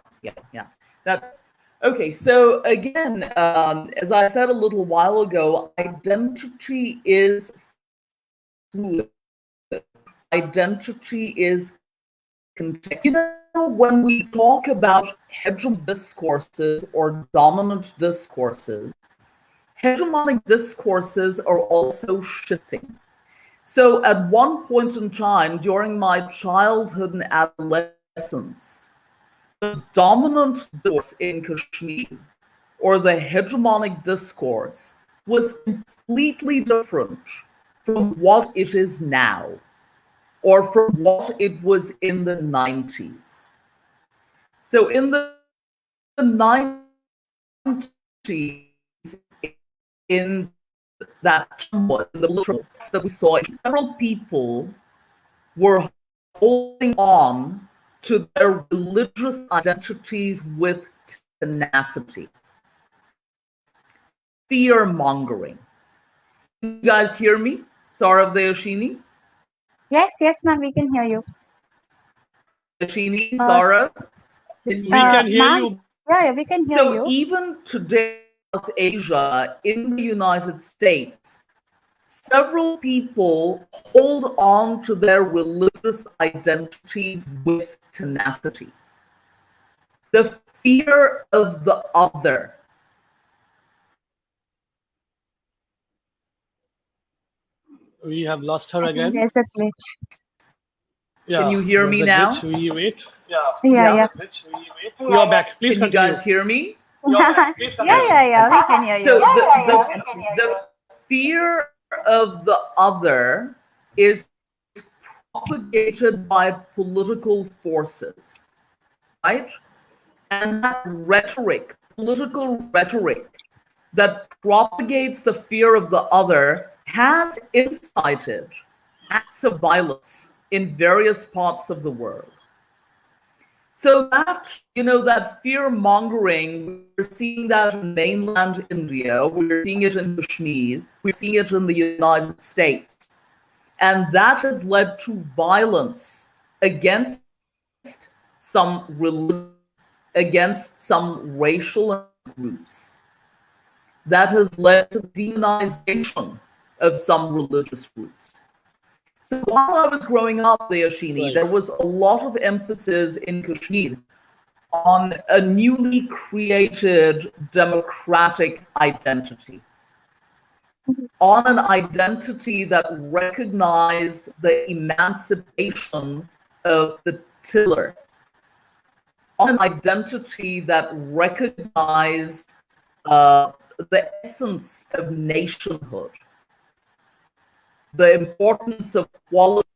That's okay. So again, as I said a little while ago, identity is fluid. Identity is contextual. When we talk about hegemonic discourses or dominant discourses, hegemonic discourses are also shifting. So at one point in time, during my childhood and adolescence, the dominant discourse in Kashmir, or the hegemonic discourse, was completely different from what it is now, or from what it was in the 90s. So in the 90s, in that turmoil, the literal that we saw, several people were holding on to their religious identities with tenacity. Fear mongering. You guys hear me? Saurav, Deyasini? Yes, ma'am, we can hear you. Deyasini, Uh, Saurav? We can hear ma'am, you. yeah, we can hear So you. even today, South Asia, in the United States, several people hold on to their religious identities with tenacity. The fear of the other. We have lost her I think again. there's a glitch. Can Yeah, you hear there's me a glitch. now? We wait. Yeah. You are back. Please Can you continue. guys hear me? Yeah, Okay. we can hear So you. the fear of the other is propagated by political forces, right? And that rhetoric, political rhetoric, that propagates the fear of the other has incited acts of violence in various parts of the world. So that, that fear mongering, we're seeing that in mainland India, we're seeing it in Kashmir, we're seeing it in the United States. And that has led to violence against some religion, against some racial groups. That has led to demonization of some religious groups. So while I was growing up, Deyasini, Right. there was a lot of emphasis in Kashmir on a newly created democratic identity, on an identity that recognized the emancipation of the tiller, on an identity that recognized the essence of nationhood, the importance of quality.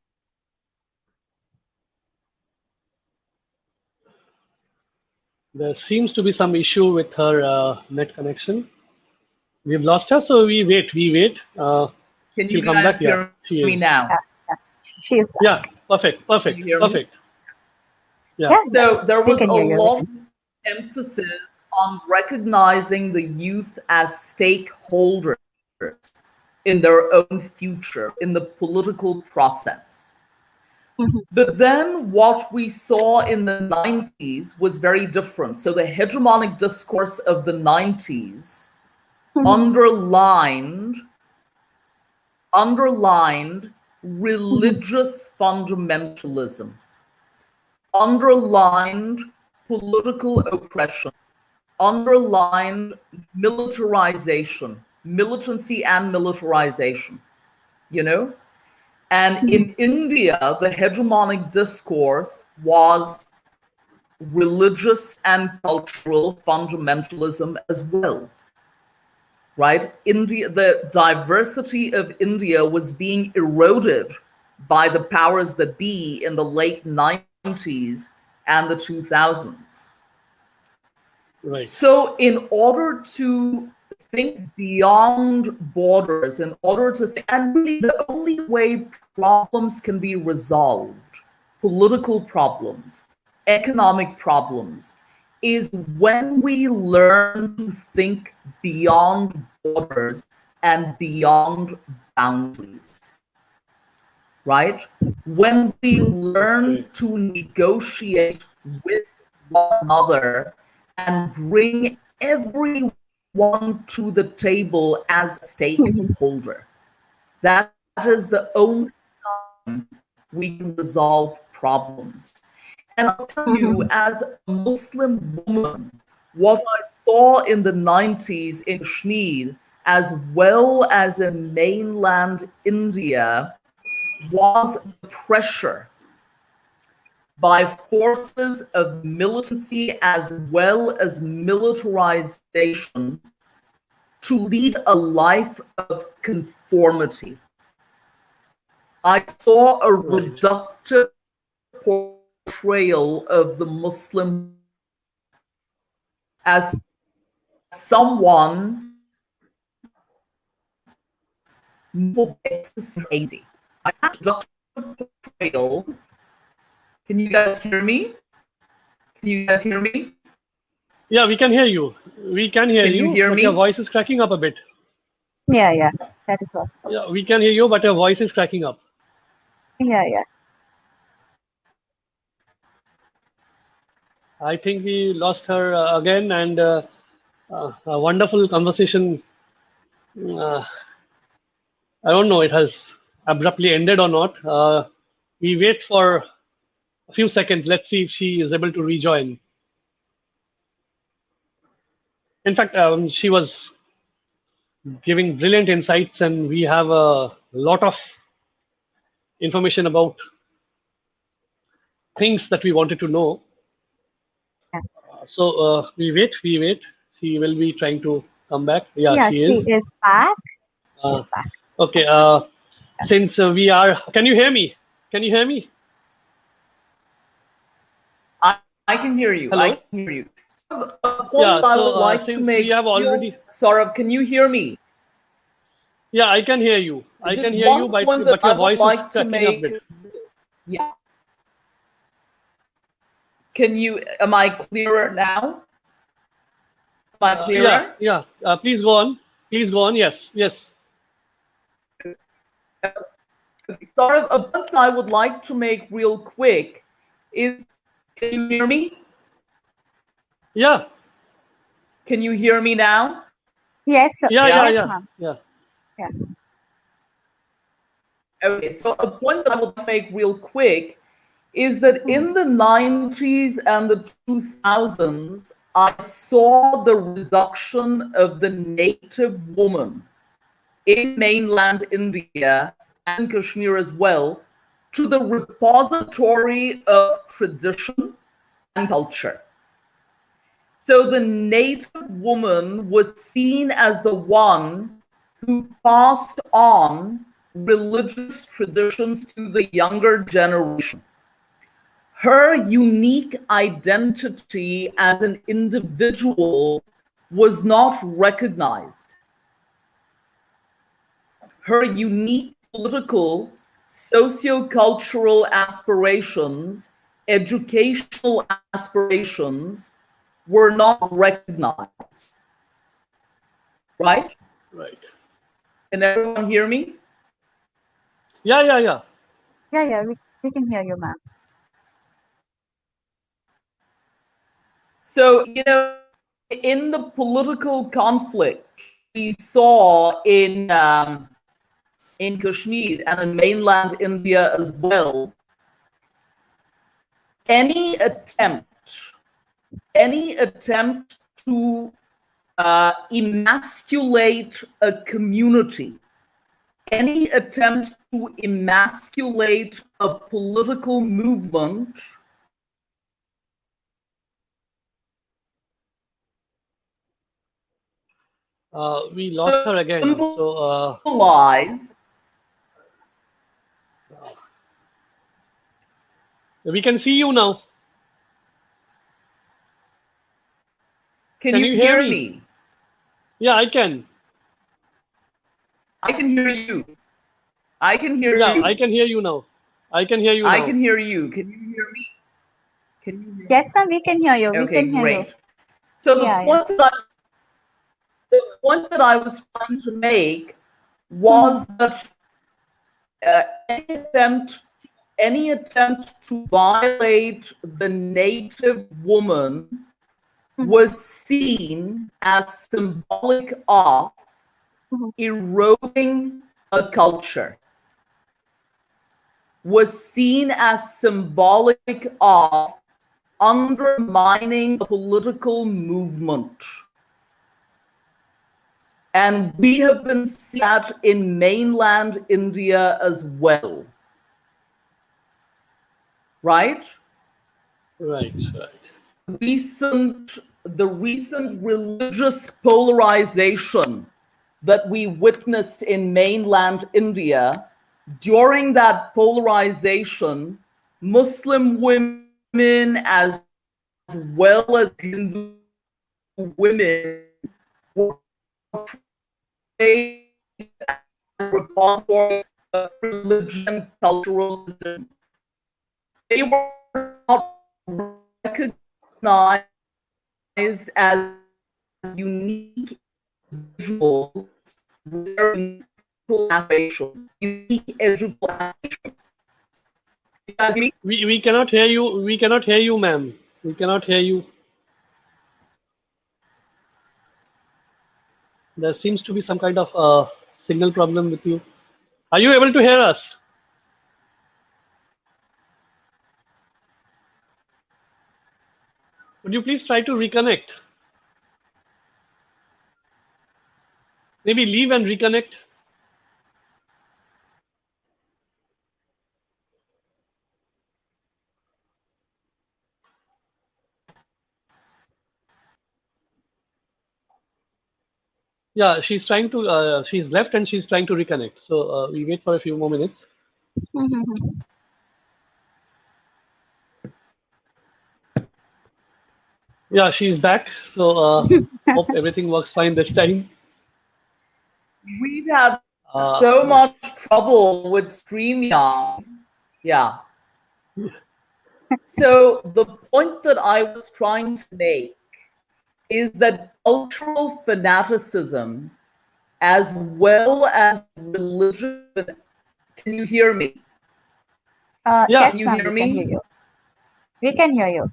There seems to be some issue with her net connection. We've lost her, so we wait. Can She'll you come back. guys Yeah, hear she me is. now? She is. Yeah, perfect. Can you hear me? Yeah. Yeah, So there we was can a hear you. lot of emphasis on recognizing the youth as stakeholders in their own future, in the political process. Mhm. But then what we saw in the 90s was very different. So the hegemonic discourse of the 90s underlined religious fundamentalism, underlined political oppression, underlined militarization, militancy and militarization, you know? And in India, the hegemonic discourse was religious and cultural fundamentalism as well, right? India, the diversity of India was being eroded by the powers that be in the late 90s and the 2000s. Right. So in order to think beyond borders, in order to think, and really the only way problems can be resolved, political problems, economic problems, is when we learn to think beyond borders and beyond boundaries, right? When we learn to negotiate with one another and bring everyone to the table as a stakeholder. That is the only time we can resolve problems. And I'll tell you, as a Muslim woman, what I saw in the 90s in Kashmir, as well as in mainland India, was the pressure by forces of militancy as well as militarization to lead a life of conformity. I saw a reductive portrayal of the Muslim as someone who gets society. I had a reductive portrayal. Can you guys hear me? Can you guys hear me? Yeah, we can hear you. We can hear Can you hear but me? your voice is cracking up a bit. Yeah, that is what. Yeah, we can hear you, but your voice is cracking up. Yeah. I think we lost her again, and a wonderful conversation. I don't know, it has abruptly ended or not. We wait for a few seconds. Let's see if she is able to rejoin. In fact, she was giving brilliant insights, and we have a lot of information about things that we wanted to know. So we wait. She will be trying to come back. Yeah, Yeah, she she is. is back. Uh, okay. Since we are, can you hear me? Can you hear me? I can hear you. Hello? I can hear you. A point Yeah, I so, would like to since make. we have already- Saurabh, can you hear me? Yeah, I can hear you. I Just can hear you, one but point that your I would voice like is to cracking up a make. bit. Yeah. Can you? Am I clearer now? Am I clearer? Yeah. Please go on. Yes. Sort of a point I would like to make real quick is, can you hear me? Yeah. Can you hear me now? Yes. Yeah. Ma'am. Yeah. Okay, so a point that I would make real quick is that in the 90s and the 2000s, I saw the reduction of the native woman in mainland India and Kashmir as well to the repository of tradition and culture. So the native woman was seen as the one who passed on religious traditions to the younger generation. Her unique identity as an individual was not recognized. Her unique political, socio-cultural aspirations, educational aspirations were not recognized. Right? Right. Can everyone hear me? Yeah. Yeah, we can hear you, ma'am. So, in the political conflict we saw in Kashmir and in mainland India as well, any attempt to emasculate a community, any attempt to emasculate a political movement We lost her again. So symbolize. we can see you now. Can Can you you hear hear me? me? Yeah, I can. I can hear you. I can hear Yeah, you. I can hear you now. I can hear you I now. can hear you. Can you hear me? Can you hear Yes, ma'am, we can hear you. We Okay, can hear you. great. So the Yeah. point that I was trying to make was that any attempt to violate the native woman was seen as symbolic of eroding a culture, was seen as symbolic of undermining a political movement. And we have been seeing that in mainland India as well. Right? Right. The recent religious polarization that we witnessed in mainland India, during that polarization, Muslim women as well as Hindu women were portrayed as repositories of religion, cultural tradition. They were not recognized as unique individuals with their unique educational aspirations. You guys hear me? We cannot hear you. We cannot hear you, ma'am. We cannot hear you. There seems to be some kind of signal problem with you. Are you able to hear us? Would you please try to reconnect? Maybe leave and reconnect. Yeah, she's trying to. She's left and she's trying to reconnect. So we wait for a few more minutes. Yeah, she's back. So hope everything works fine this time. We've had so much trouble with StreamYard. Yeah. So the point that I was trying to make is that cultural fanaticism as well as religion. Can you hear me? Yeah. Yes, Can you ma'am, hear we can me? hear you. We can hear you.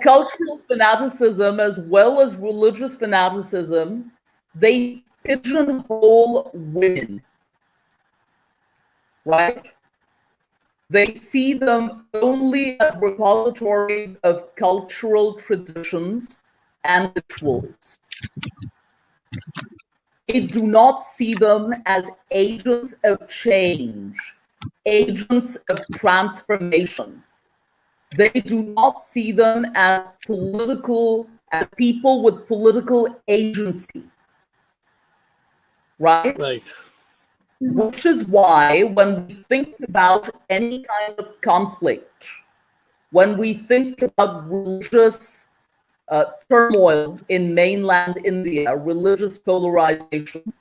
Cultural fanaticism as well as religious fanaticism, they pigeonhole women, right? They see them only as repositories of cultural traditions and rituals. They do not see them as agents of change, agents of transformation. They do not see them as people with political agency, right? Right. Which is why when we think about any kind of conflict, when we think about religious turmoil in mainland India, religious polarization,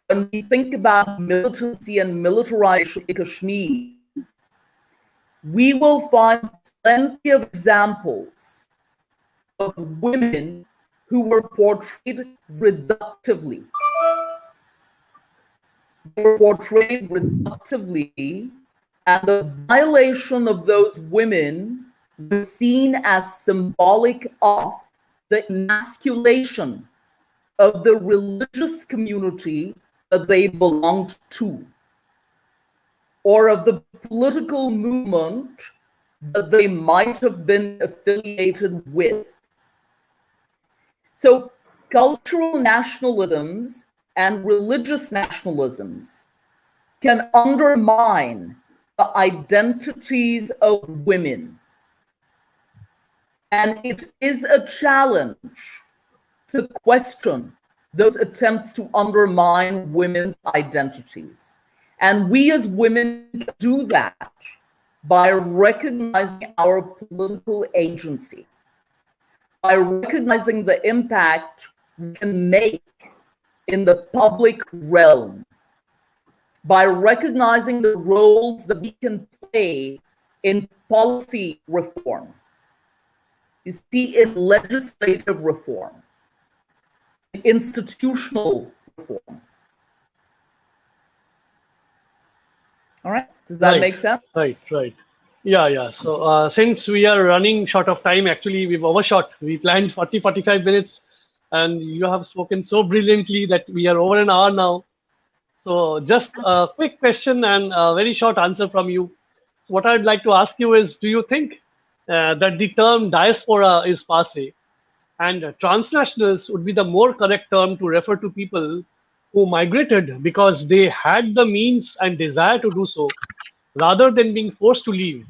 when we think about militancy and militarization in Kashmir, we will find plenty of examples of women who were portrayed reductively. They were portrayed reductively, and the violation of those women was seen as symbolic of the emasculation of the religious community that they belonged to, or of the political movement that they might have been affiliated with. So cultural nationalisms and religious nationalisms can undermine the identities of women. And it is a challenge to question those attempts to undermine women's identities. And we as women can do that by recognizing our political agency, by recognizing the impact we can make in the public realm, by recognizing the roles that we can play in policy reform, you see, in legislative reform, in institutional reform. All right, does that make sense? Right. Yeah. So since we are running short of time, actually we've overshot. We planned 40-45 minutes, and you have spoken so brilliantly that we are over an hour now. So just a quick question and a very short answer from you. What I'd like to ask you is, do you think that the term diaspora is passé, and transnationals would be the more correct term to refer to people who migrated because they had the means and desire to do so, rather than being forced to leave,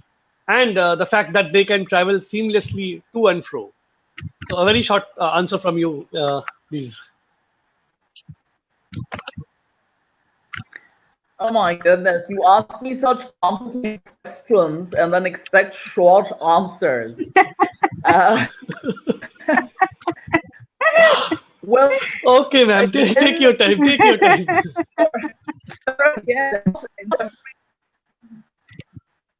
and the fact that they can travel seamlessly to and fro? So a very short answer from you, please. Oh my goodness, you ask me such complicated questions and then expect short answers. Well, okay, ma'am, take your time. Take your time.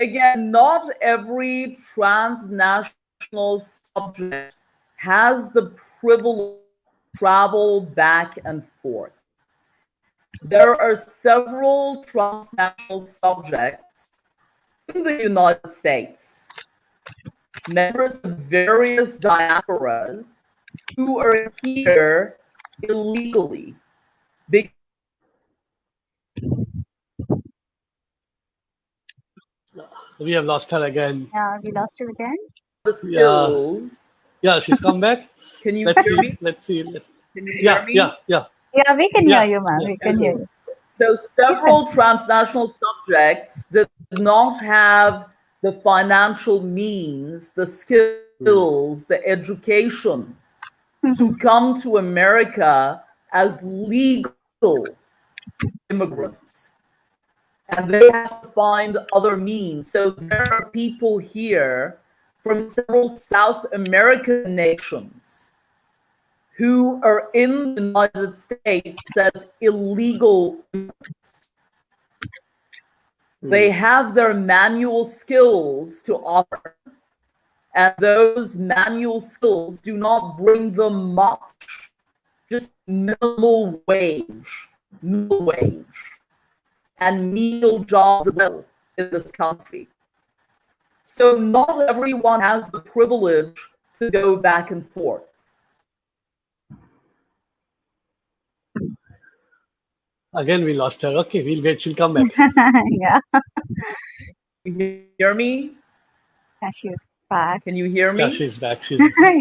Again, not every transnational subject has the privilege to travel back and forth. There are several transnational subjects in the United States, members of various diasporas, who are here illegally. We have lost her again. Yeah, we lost her again. The skills. Yeah, she's come back. Can you Let's hear see. me? Let's see. Can you hear me? Yeah. Yeah, we can Yeah, hear you, ma'am. yeah. We can hear you. So several transnational subjects did not have the financial means, the skills, the education to come to America as legal immigrants. And they have to find other means. So there are people here from several South American nations who are in the United States as illegal immigrants. They have their manual skills to offer, and those manual skills do not bring them much, just minimum wage, and menial jobs as well in this country. So not everyone has the privilege to go back and forth. Again, we lost her. Okay, we'll wait. She'll come back. Yeah. You hear me? Yeah, she's back. Can you hear me? Yeah, she's back.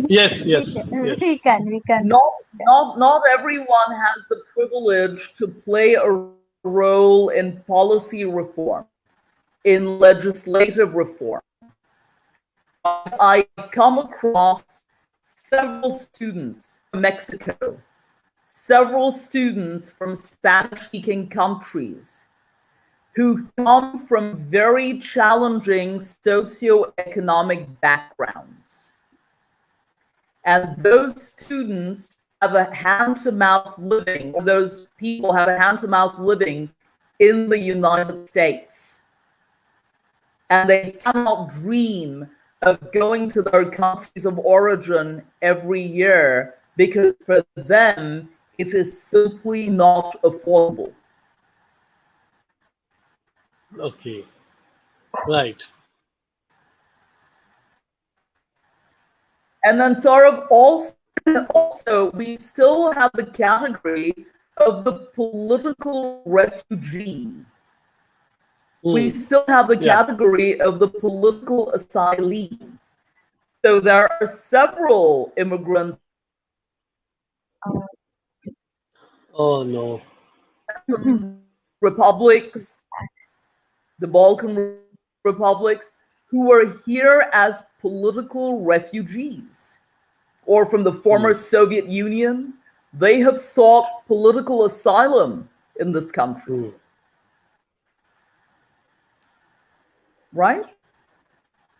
Yes. We can. Not everyone has the privilege to play a role in policy reform, in legislative reform. I come across several students from Mexico, several students from Spanish-speaking countries who come from very challenging socioeconomic backgrounds. And those students have a hand-to-mouth living, or those people have a hand-to-mouth living in the United States. And they cannot dream of going to their countries of origin every year because for them, it is simply not affordable. Okay. Right. And then sort of also we still have the category of the political refugee. We still have the category of the political asylee. So there are several immigrants. Oh no. Republics, the Balkan republics, who are here as political refugees, or from the former Soviet Union. They have sought political asylum in this country. Right?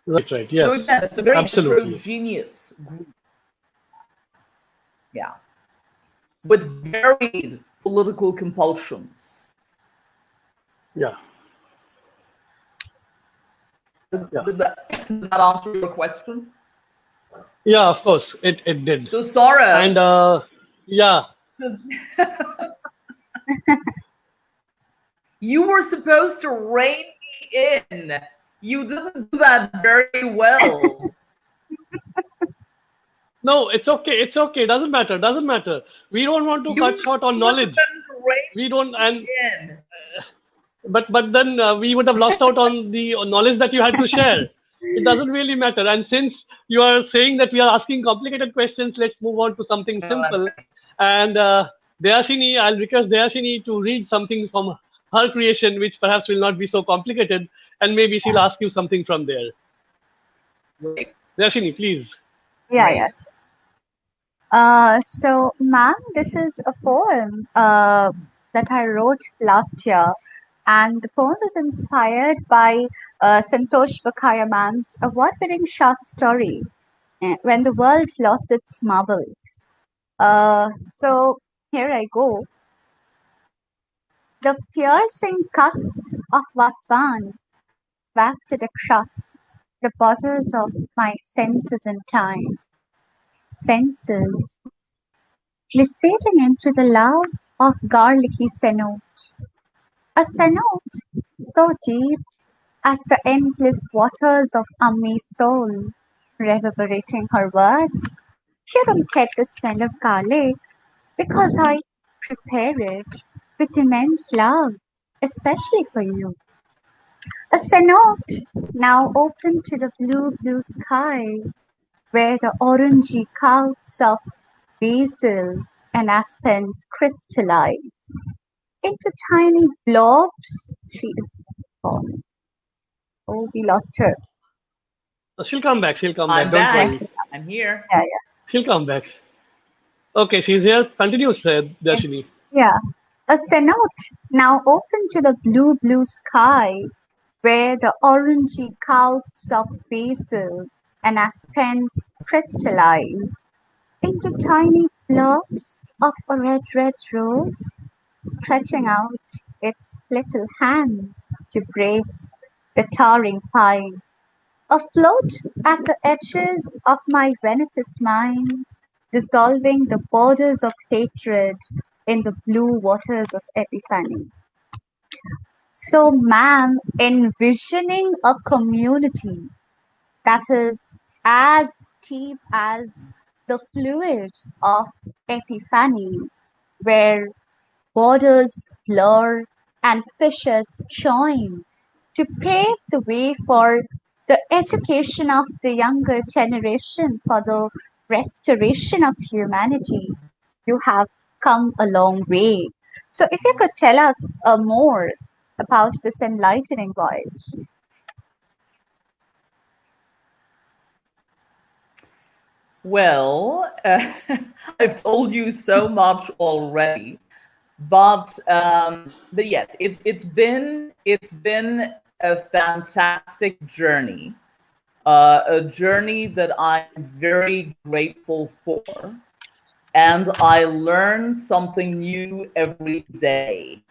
Right, yes. So again, it's a very Absolutely. heterogeneous group. Yeah. With varied political compulsions. Yeah. Did that answer your question? Yeah, of course, it did. So Sora. And yeah. You were supposed to rein me in. You didn't do that very well. No, it's okay. It's okay. Doesn't matter. Doesn't matter. We don't want to cut short on knowledge. We don't. And but then we would have lost out on the knowledge that you had to share. It doesn't really matter. And since you are saying that we are asking complicated questions, let's move on to something simple. And Deyasini, I'll request Deyasini to read something from her creation, which perhaps will not be so complicated, and maybe she'll ask you something from there. Right. Deyasini, please. Yeah, yes. So, ma'am, this is a poem that I wrote last year, and the poem is inspired by Santosh Bakaya ma'am's award-winning short story, When the World Lost Its Marbles. So, here I go. The piercing cusps of Vasvan wafted across the borders of my senses in time. Senses glissading into the love of garlicky cenote. A cenote so deep as the endless waters of Ammi's soul, reverberating her words. You don't get the smell of garlic because I prepare it with immense love, especially for you. A cenote now open to the blue, blue sky, where the orangey clouds of basil and aspens crystallize into tiny blobs. She is gone. Oh, we lost her. She'll come back. She'll come I'm back. Don't back. worry. I'm here. Yeah. She'll come back. Okay, she's here. Continue, Darshini. Yeah. A cenote now open to the blue, blue sky, where the orangey clouds of basil and aspens crystallize into tiny blobs of a red, red rose, stretching out its little hands to brace the towering pine. Afloat at the edges of my Venitas mind, dissolving the borders of hatred in the blue waters of epiphany. So, ma'am, envisioning a community that is as deep as the fluid of epiphany, where borders blur and fissures join to pave the way for the education of the younger generation, for the restoration of humanity. You have come a long way. So, if you could tell us more about this enlightening voyage. Well, I've told you so much already, but yes, it's been a fantastic journey, a journey that I'm very grateful for, and I learn something new every day.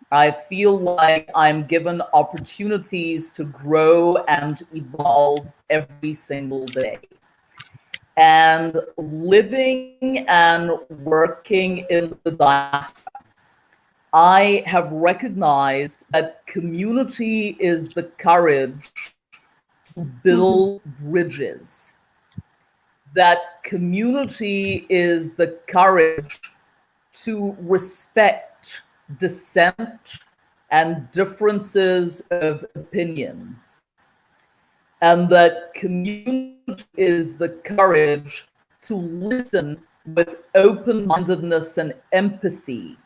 I feel like I'm given opportunities to grow and evolve every single day. And living and working in the diaspora, I have recognized that community is the courage to Mhm. build bridges, that community is the courage to respect dissent and differences of opinion, and that community is the courage to listen with open-mindedness and empathy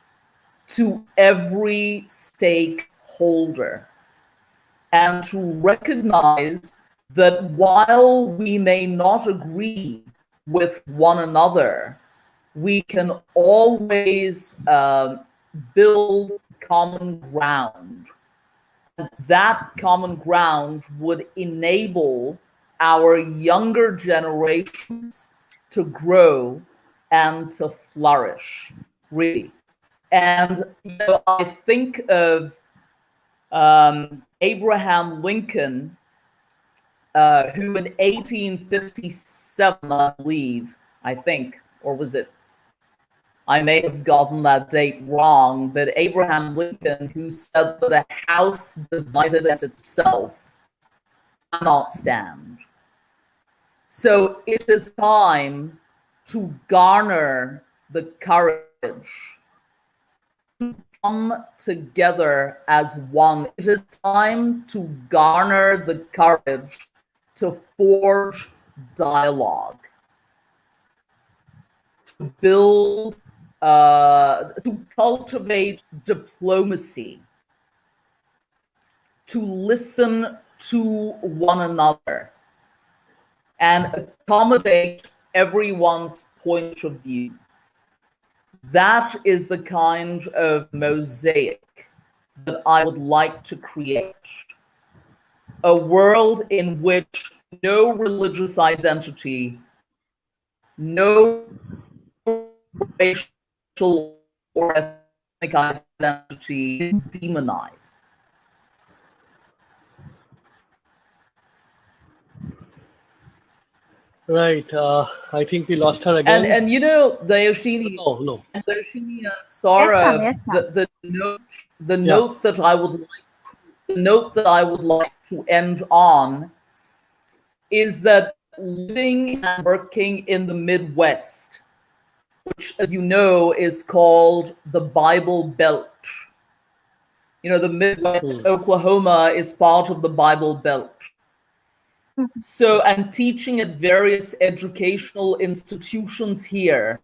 to every stakeholder, and to recognize that while we may not agree with one another, we can always build common ground. That common ground would enable our younger generations to grow and to flourish, really. And I think of Abraham Lincoln, who in 1857, I think, or was it? I may have gotten that date wrong, but Abraham Lincoln, who said that a house divided against itself cannot stand. So it is time to garner the courage to come together as one. It is time to garner the courage to forge dialogue, to build, to cultivate diplomacy, to listen to one another and accommodate everyone's point of view. That is the kind of mosaic that I would like to create. A world in which no religious identity, no racial or ethnic identity is demonized. Right. I think we lost her And again. and you know, Deyasini Oh, no. and Deyasini and Yes, ma'am. Saurav, Yes, ma'am. the Yeah. note that I would like the note that I would like to end on is that living and working in the Midwest, which, as you know, is called the Bible Belt. You know, the Midwest, Hmm. Oklahoma is part of the Bible Belt. Mhm. So, and teaching at various educational institutions here,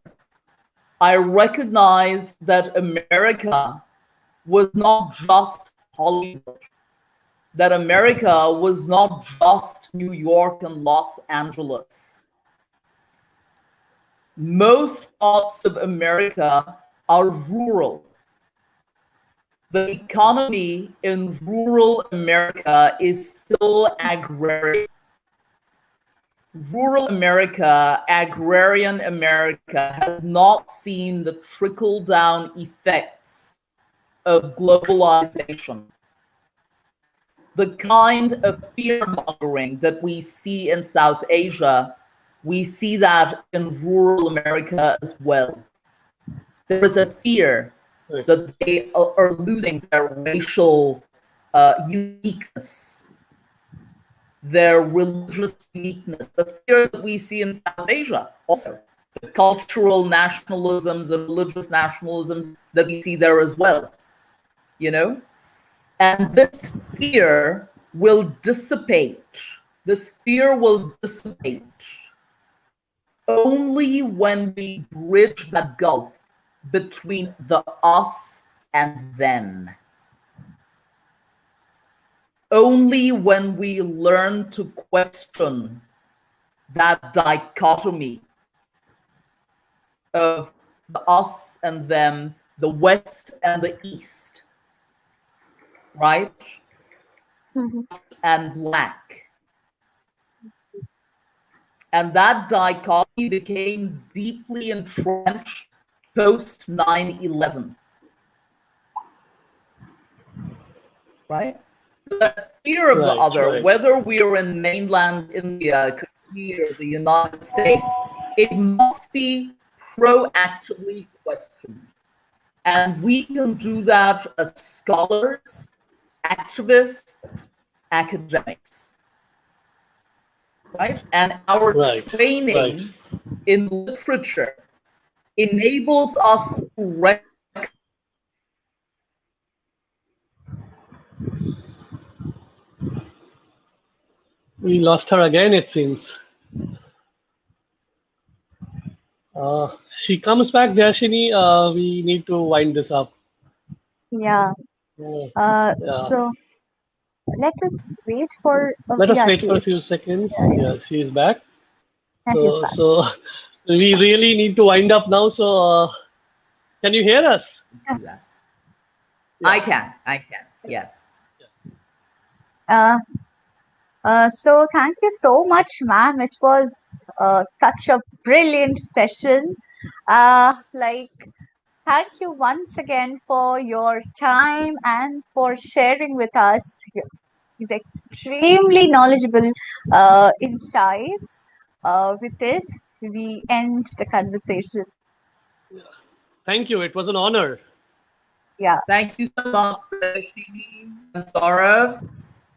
I recognized that America was not just Hollywood, that America was not just New York and Los Angeles. Most parts of America are rural. The economy in rural America is still agrarian. Rural America, agrarian America, has not seen the trickle-down effects of globalization. The kind of fear-mongering that we see in South Asia, we see that in rural America as well. There is a fear Right. that they are losing their racial uniqueness, their religious uniqueness, the fear that we see in South Asia also, the cultural nationalisms and religious nationalisms that we see there as well, you know? And this fear will dissipate. This fear will dissipate only when we bridge that gulf between the us and them. Only when we learn to question that dichotomy of the us and them, the West and the East, right? Mhm. And black. And that dichotomy became deeply entrenched post 9/11, right? The fear of the Right, other, right. whether we are in mainland India, Kashmir, the United States, it must be proactively questioned. And we can do that as scholars, activists, academics, right? And our Right, right. training in literature enables us to recognize We lost her again, it seems. She comes back, Dashini. We need to wind this up. Yeah. Uh, yeah. So let us wait for. Let us Yeah, wait she for a is. few seconds. Yeah, yeah. Yeah, she is back. Yeah, she's So, back. so we really need to wind up now. So, can you hear us? that. Yeah. I can, yes. Uh, so thank you so much, ma'am. It was such a brilliant session. Like, thank you once again for your time and for sharing with us these extremely knowledgeable insights. With this, we end the conversation. Thank you. It was an honor. Yeah, Thank you so much, Deyasini and Saurav.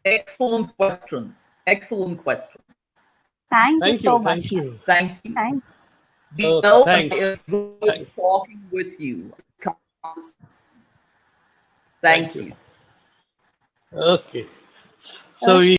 Excellent questions. Excellent questions. thank you Thank so you. much, Thank ma'am. you. Thank you. Thank, We Okay. know Thanks. I enjoyed Thanks. talking with you. Thank Thank you. you. Okay. So uh, we